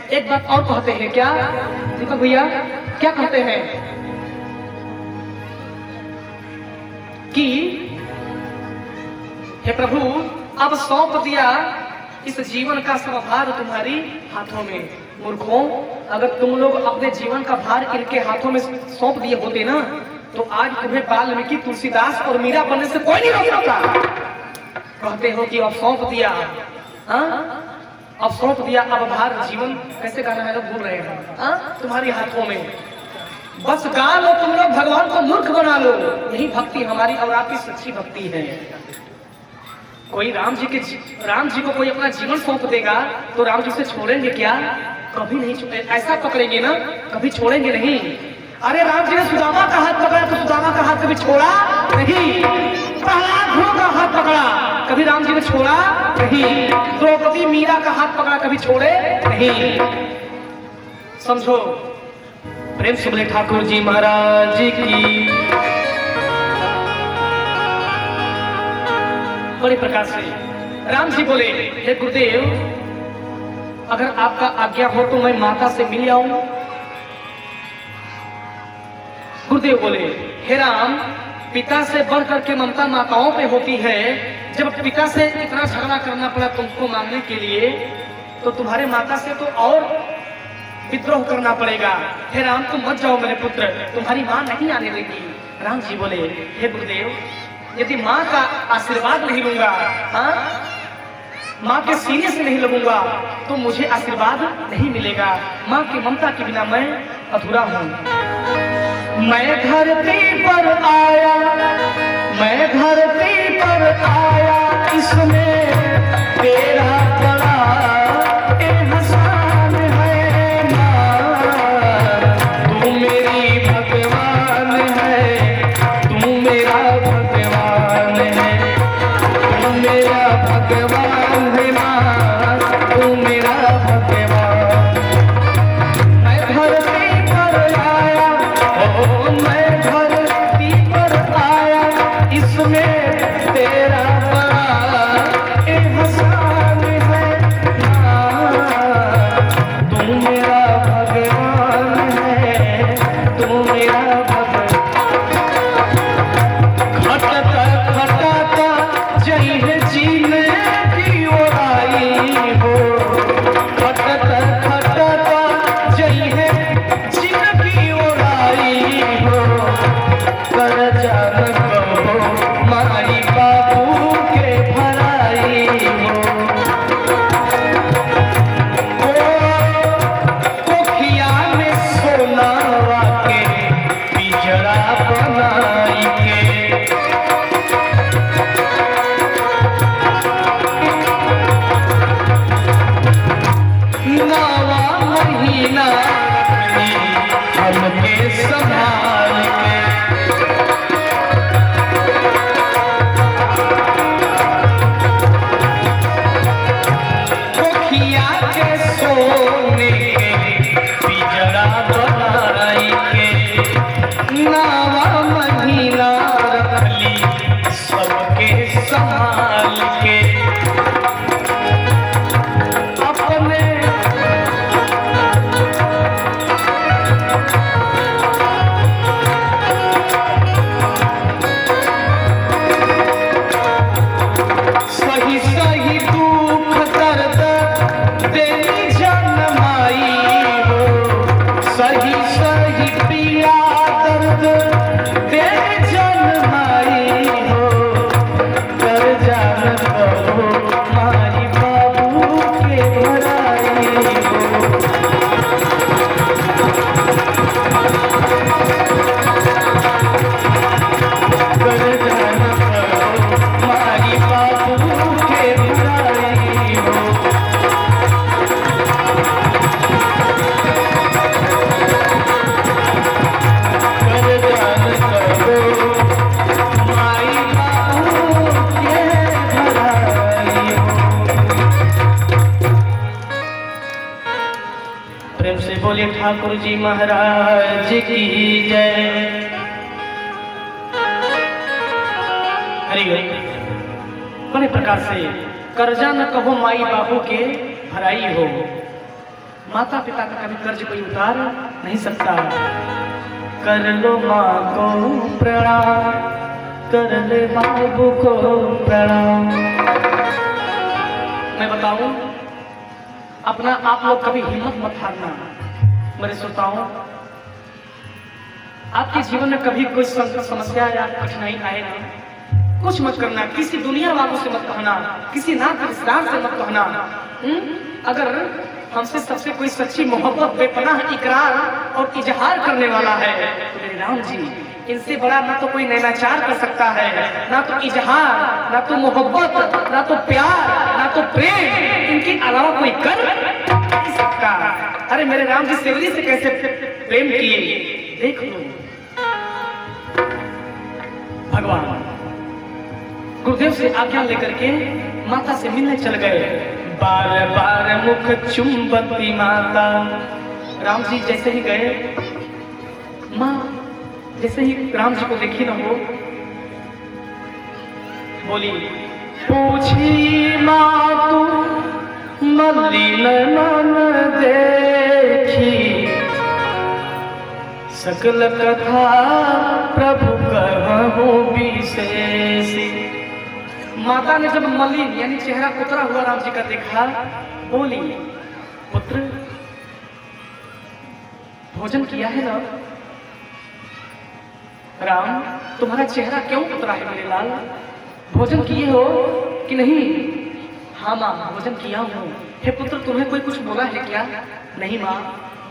Speaker 1: एक बात और कहते हैं, क्या दीपक भैया क्या कहते हैं कि हे प्रभु अब सौंप दिया इस जीवन का सब भार तुम्हारी हाथों में। मूर्खों, अगर तुम लोग अपने जीवन का भार इनके हाथों में सौंप दिए होते ना तो आज तुम्हें वाल्मीकि, तुलसीदास और मीरा बनने से कोई नहीं रोक सकता। कहते हो कि अब सौंप दिया, अब सौंप दिया, अब भार जीवन कैसे गाना है लोग भूल रहे हैं। तुम्हारी हाथों में बस गा लो, तुम लोग भगवान को मूर्ख बना लो। यही भक्ति हमारी और आपकी सच्ची भक्ति है। कोई राम जी को कोई अपना जीवन सौंप देगा तो राम जी से छोड़ेंगे क्या? कभी नहीं छोड़ेंगे। ऐसा पकड़ेंगे ना, कभी छोड़ेंगे नहीं। अरे राम जी ने सुदामा का हाथ पकड़ा तो सुदामा का हाथ कभी छोड़ा नहीं। प्रहलाद का हाथ पकड़ा, कभी राम जी ने छोड़ा नहीं। द्रौपदी मीरा का हाथ पकड़ा, कभी छोड़े नहीं। समझो। प्रेम से बोले ठाकुर जी महाराज जी की। बड़े प्रकार से राम जी बोले, हे गुरुदेव अगर आपका आज्ञा हो तो मैं माता से मिल आऊं। गुरुदेव बोले, हे राम पिता से बढ़ करके ममता माताओं पे होती है। जब पिता से इतना झगड़ा करना पड़ा तुमको मांगने के लिए तो तुम्हारे माता से तो और विद्रोह करना पड़ेगा। हे राम तुम मत जाओ मेरे पुत्र, तुम्हारी माँ नहीं आने देगी। राम जी बोले, हे गुरुदेव यदि माँ का आशीर्वाद नहीं लूंगा, हाँ माँ के सीने से नहीं लगूंगा तो मुझे आशीर्वाद नहीं मिलेगा। माँ की ममता के बिना मैं अधूरा हूँ। मैं धरती पर आया, मैं धरती पर आया, इसमें तेरा बड़ा एहसान है माँ। तू मेरी भगवान है, तू मेरा भगवान है, तू मेरा भगवान है माँ, तू मेरा भगवान। मैं धरती पर आया, ओ मैं धरती पर आया, इसमें तेरा बड़ा एहसान है माँ। तू मेरा भगवान है, तू मेरा भगवान। खटता खटता जई है जीने की ओराई हो, खटता खटता जई है जीने की सही सही पिया दर्द दे जन्माई हो, कर जान कहो माई बाबू के भराई हो। कर जान कहो माई बाबू के भराई हो। प्रेम से बोले ठाकुर जी महाराज की जय। हरि बड़े प्रकार से कर्जा न कहो माई बाबू के भराई हो। माता पिता का कभी कर्ज कोई उतार नहीं सकता। कर लो माँ को प्रणाम, कर ले बाबू को प्रणाम। मैं बताऊं, अपना आप लोग कभी हिम्मत मत हारना। मेरे श्रोताओं, आपके जीवन में कभी कोई संकट समस्या या कठिनाई आए ना, कुछ मत करना, किसी दुनिया वालों से मत कहना, किसी नाते रिश्तेदार से मत कहना। अगर हमसे सबसे कोई सच्ची मोहब्बत बेपनाह इकरार और इजहार करने वाला है तो मेरे राम जी, इनसे बड़ा ना तो कोई नैनाचार कर सकता है, ना तो इजहार, ना तो मोहब्बत, ना तो प्यार, ना तो प्रेम, इनके अलावा कोई कर नहीं सकता। अरे मेरे राम जी सेवरी से कैसे प्रेम किए, देख लो। भगवान गुरुदेव से आज्ञा लेकर के माता से मिलने चल गए। बार बार मुख चुंबती माता। राम जी जैसे ही गए, माँ जैसे ही राम जी को देखी न हो, बोली, पूछी माँ तू मलिन मन देखी, सकल कथा प्रभु कहूँ विशेषी। माता ने जब मलिन यानी चेहरा उतरा हुआ राम जी का देखा, बोली, पुत्र भोजन किया है ना? राम, तुम्हारा चेहरा क्यों उतरा है मेरे लाल? भोजन किए हो कि नहीं? हाँ माँ, भोजन किया हूँ। हे पुत्र, तुम्हें कोई कुछ बोला है क्या? नहीं माँ,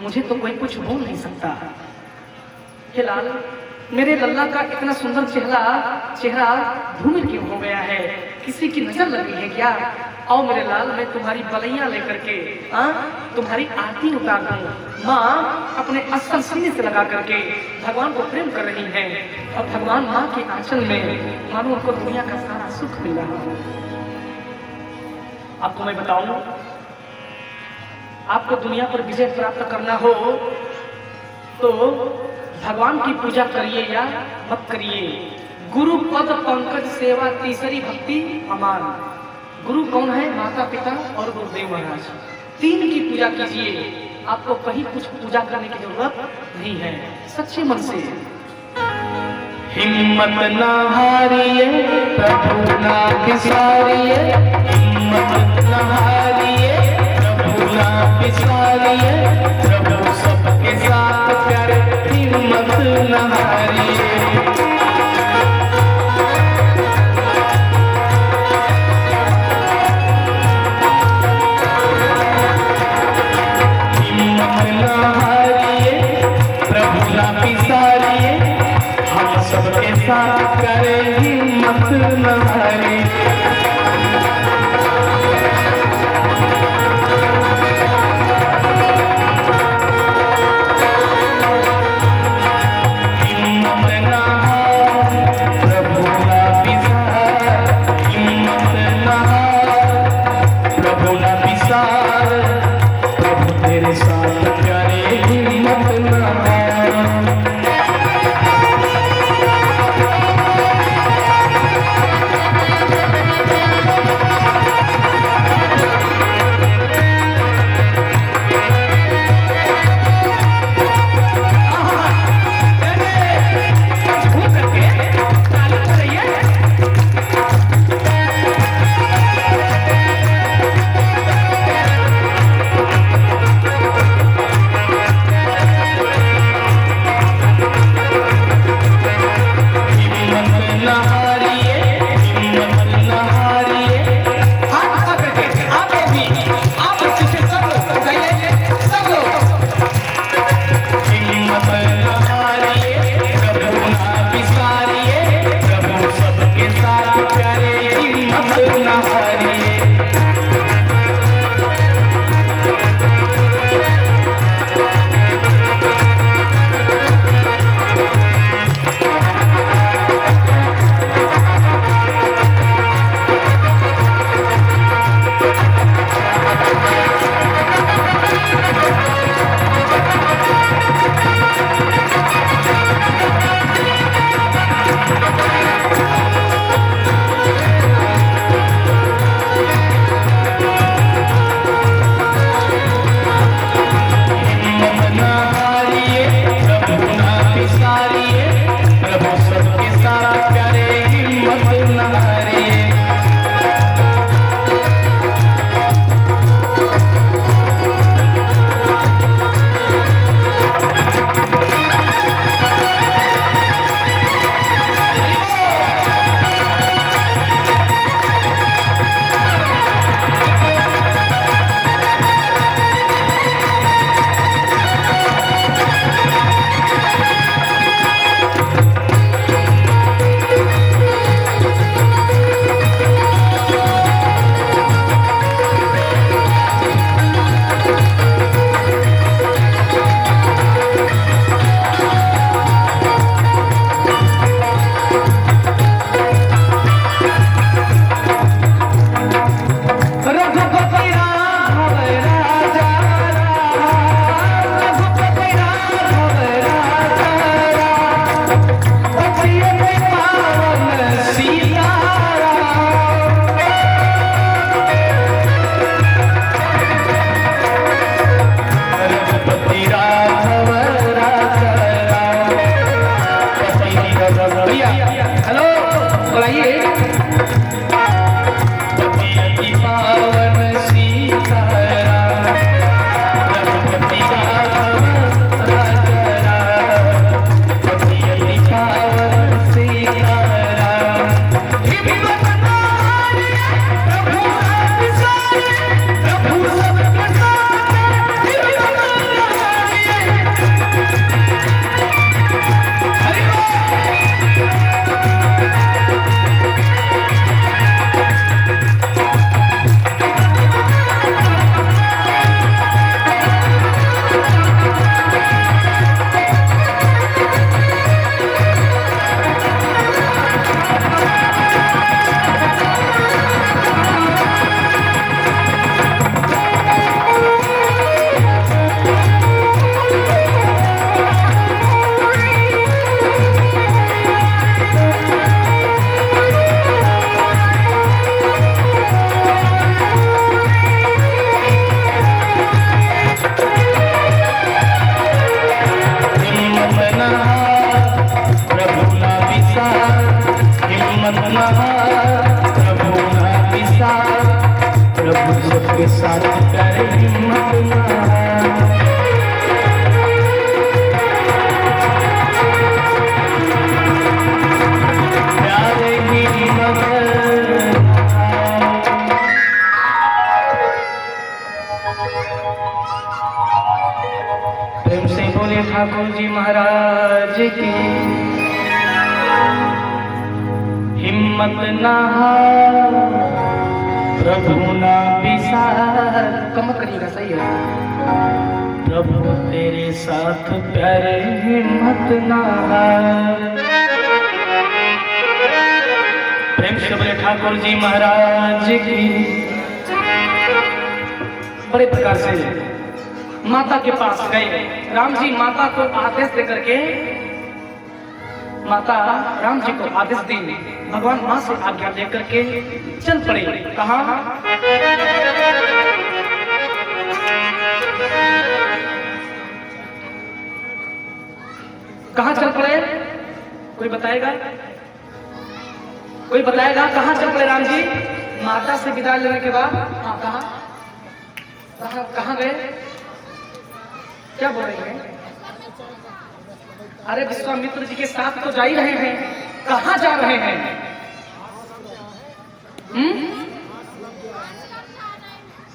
Speaker 1: मुझे तो कोई कुछ बोल नहीं सकता। हे लाल, मेरे लल्ला का इतना सुंदर चेहरा धूमिल क्यों हो गया है? किसी की नजर लगी है क्या? आओ मेरे लाल, मैं तुम्हारी बलैया लेकर के तुम्हारी आरती उतार दूं। माँ अपने अस्सल सीने से लगा करके भगवान को प्रेम कर रही है और भगवान माँ के आंचल में मानो उनको दुनिया का सारा सुख मिल रहा है। आपको मैं बताऊं, आपको दुनिया पर विजय प्राप्त करना हो तो भगवान की पूजा करिए या मत करिए। गुरु पद पंकज सेवा तीसरी भक्ति अमान। गुरु कौन है? माता पिता और गुरुदेव महाराज। तीन की पूजा कीजिए, आपको कहीं कुछ पूजा करने की जरूरत नहीं है। सच्चे मन से हिम्मत ना हारिए, प्रभु ना बिसारिए, हिम्मत ना हारिए, प्रभु ना बिसारिए, प्रभु सबके साथ कर, हिम्मत ना हारिए। हिम्मत ना हारिए, प्रभु ना बिसारिए, हम सबके साथ करें, हिम्मत ना हारिए। हिम्मत ना हिम्मत न हारिए, प्रभु ना बिसारिए, प्रभु सबके साथ प्यारे, हिम्मत न हारिए। प्रेम से बोले ठाकुर जी महाराज की हिम्मत ना हार, प्रभु ना बिसार। कम करिएगा, सही है। प्रभु तेरे साथ प्यारे, हिम्मत ना हार। प्रेम से बोले ठाकुर जी महाराज की। बड़े प्रकार से माता के पास गए राम जी। माता को आदेश देकर के माता राम जी को आदेश दी, भगवान माँ से आज्ञा लेकर के चल पड़े। कहाँ? कहाँ चल पड़े? कोई बताएगा? कोई बताएगा कहाँ चल पड़े राम जी? माता से विदा लेने के बाद कहाँ कहाँ गए? क्या बोल रहे हैं? अरे विश्वामित्र जी के साथ तो जा ही रहे हैं, कहाँ जा रहे हैं?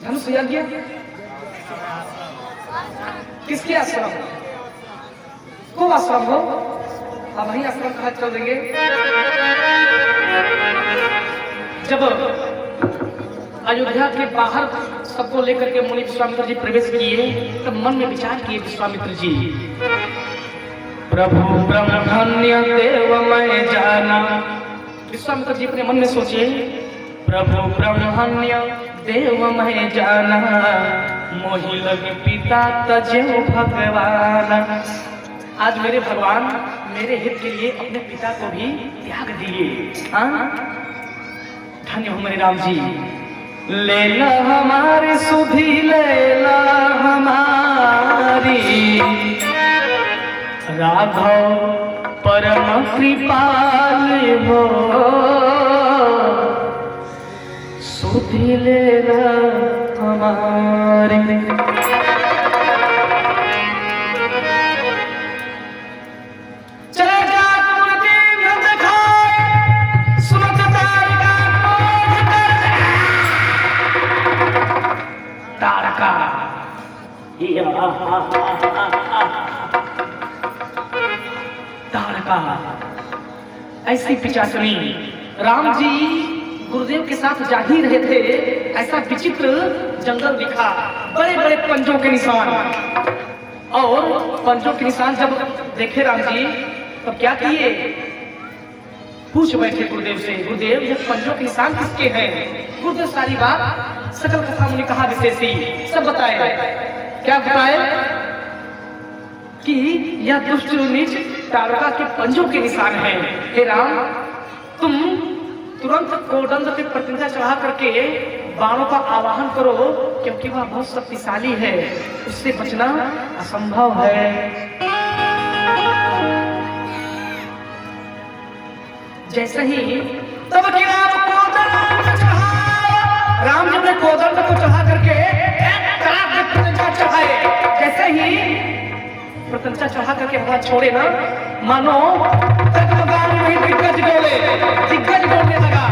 Speaker 1: धनुष यज्ञ किसके आश्रम? को आश्रम हो, अब वही आश्रम कहा चल देंगे। जब अयोध्या के बाहर सबको लेकर के मुनि विश्वामित्र जी प्रवेश किए तब मन में विचार किए विश्वामित्र जी, प्रभु ब्रह्मण्य देव मैं जाना। विश्वामित्र जी अपने मन में सोचे, प्रभु ब्रह्मण्य देव मैं जाना, मोहि लग पिता तजेऊ भगवान। आज मेरे भगवान मेरे हित के लिए अपने पिता को भी त्याग दिए। धन्य हो मेरे राम जी। लेला हमारी सुधी लेला हमारी, राघव परम कृपाल हो, सुधी लेला हमारी। तारका ऐसी पिचाचनी राम जी गुरुदेव के साथ जा ही रहे थे, ऐसा विचित्र जंगल दिखा, बड़े बड़े पंजों के निशान। और पंजों के निशान जब देखे राम जी तब क्या किए, पूछ बैठे गुरुदेव से, गुरुदेव ये पंजों के निशान किसके हैं? गुरुदेव सारी बात सकल कथा मुनि कहा विशेषी सब बताए। क्या बताए कि यह दुष्ट नीच तारका के पंजों के निशान हैं। हे राम, तुम तुरंत कोदंड पे प्रतिज्ञा चढ़ा करके बाणों का आवाहन करो, क्योंकि वह बहुत शक्तिशाली है, उससे बचना असंभव है। जैसे ही तब कि राम जी ने कोदंड को चढ़ा करके चढ़ाए, जैसे ही प्रतिज्ञा चढ़ा करके हाथ छोड़े ना, मानो दिग्गज डोलने लगा।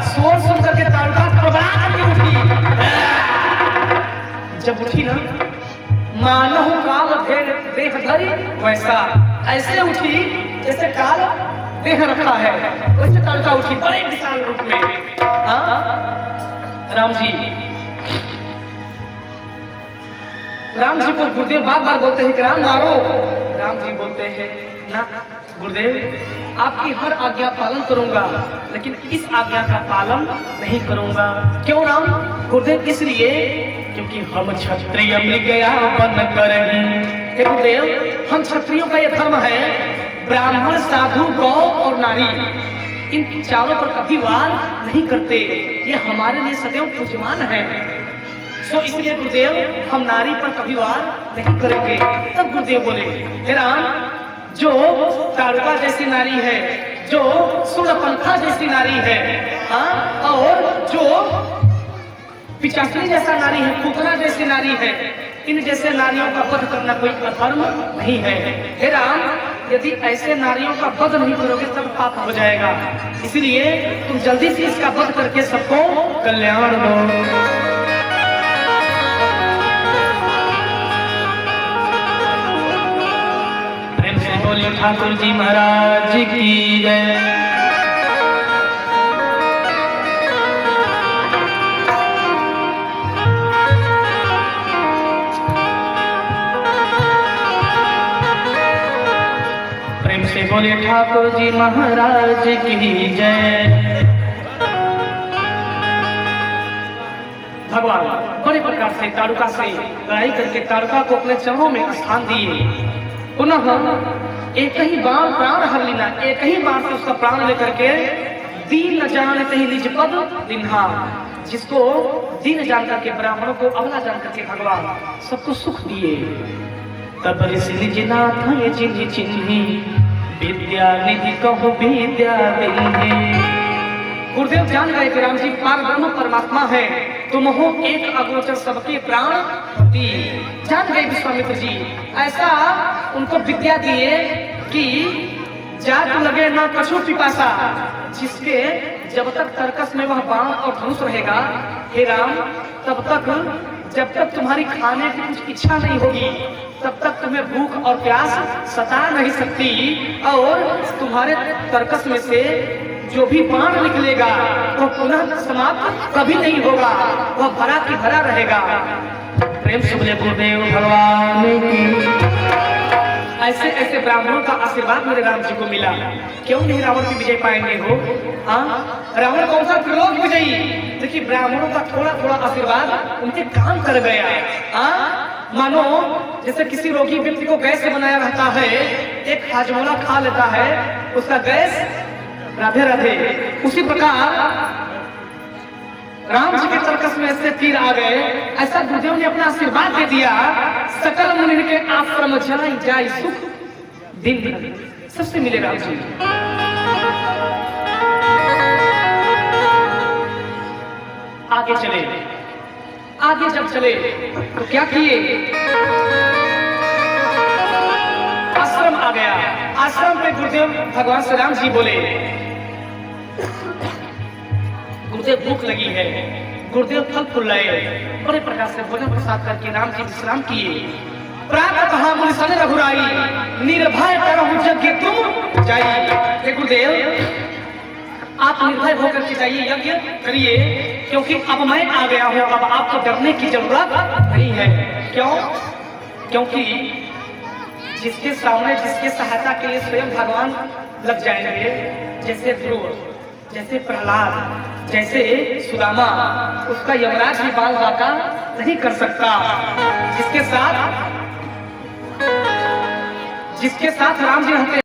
Speaker 1: शोर सुन करके तारका घबरा करके उठी। जब उठी ना, मानो काल देह धरी वैसा, ऐसे उठी जैसे काल देह रखा है, वैसे तारका उठी बड़े विशाल रूप में। राम जी को गुरुदेव बार बार बोलते हैं कि राम मारो। राम जी बोलते हैं ना गुरुदेव, आपकी हर आज्ञा पालन करूंगा, लेकिन इस आज्ञा का पालन नहीं करूंगा। क्यों राम? गुरुदेव इसलिए क्योंकि हम क्षत्रिय मृगया बन कर ही। गुरुदेव, हम क्षत्रियों का यह धर्म है, ब्राह्मण साधु गौ और नारी इन चारों पर कभी वार नहीं करते, ये हमारे लिए सदैव पूज्यमान है। तो इसलिए गुरुदेव हम नारी पर कभी वार नहीं करेंगे। तब गुरुदेव बोले, हे राम, जो तारका जैसी नारी है, जो सूर्यपंखा जैसी नारी है, और जो पिचाचनी जैसा नारी है, पुतना जैसी नारी है, इन जैसे नारियों का वध करना कोई अधर्म नहीं है। हे राम, यदि ऐसे नारियों का वध नहीं करोगे तब पाप हो जाएगा, इसलिए तुम जल्दी से इसका वध करके सबको कल्याण दो। बोलिए ठाकुर जी महाराज की जय। प्रेम से बोलिए ठाकुर जी महाराज की जय। भगवान बड़े प्रकार से तारुका से लड़ाई करके तारुका को अपने चरणों में स्थान दिए। पुनः एक ही बाण प्राण हर लीना, एक ही बाण से उसका प्राण लेकर के दीन न जानते ही निज पद दिन्हा, जिसको दीन जान करके ब्राह्मणों को अबला जान करके भगवान सबको सुख दिए। तब ऋषि निज नाथ ये चिन्हि चिन्हि, विद्या निधि कहु विद्या बिन्हि। गुरुदेव जान गए कि राम जी पार ब्रह्म परमात्मा है, तुम हो एक अगोचर सबके प्राण पति। जान गए विश्वामित्र जी, ऐसा उनको विद्या दिए कि जात लगे ना कछु पिपासा, जिसके जब तक तर्कस में वह बाण और धनुष रहेगा, हे राम, तब तक जब तक तुम्हारी खाने की कुछ इच्छा नहीं होगी तब तक तुम्हें भूख और प्यास सता नहीं सकती, और तुम्हारे तरकस में से जो भी बाण निकलेगा वह पुनः समाप्त कभी नहीं होगा, वह भरा की भरा रहेगा। प्रेम से बोले गुरुदेव भगवान की। ऐसे ऐसे ब्राह्मणों का आशीर्वाद मेरे राम जी को मिला। क्यों नहीं रावण की विजय पाएंगे हो? हाँ, रावण कौन सा त्रिलोक विजयी, देखिए ब्राह्मणों का थोड़ा थोड़ा आशीर्वाद उनके काम कर गया। हाँ, मानो जैसे किसी रोगी व्यक्ति को गैस से बनाया रहता है, एक हाजमोला खा लेता है उसका गैस राधे राधे, उसी प्रकार राम जी के तरकस में से तीर आ गए। ऐसा गुरुदेव ने अपना आशीर्वाद दे दिया, सकल मुनि के आश्रम जाई जाई सुख दिन भर सबसे मिले राम जी। आगे चले, आगे जब चले तो क्या किए, आश्रम आ गया। आश्रम पे गुरुदेव भगवान श्री राम जी बोले, गुरुदेव भूख लगी है। गुरुदेव फल फूल लाए, बड़े प्रकार से भोजन प्रसाद करके राम जी विश्राम किए। प्रातः कहा मुनि रघुराई, निर्भय करहु यज्ञ तुम जाइए। गुरुदेव आप निर्भय होकर के जाइए, यज्ञ करिए, क्योंकि अब मैं आ गया हूं, अब आपको डरने की जरूरत नहीं है। क्यों? क्योंकि जिसके सामने जिसके सहायता के लिए स्वयं भगवान लग जाएंगे, जैसे ध्रुव, जैसे प्रहलाद, जैसे सुदामा, उसका यमराज भी बाल बाका नहीं कर सकता। जिसके साथ राम जी रहते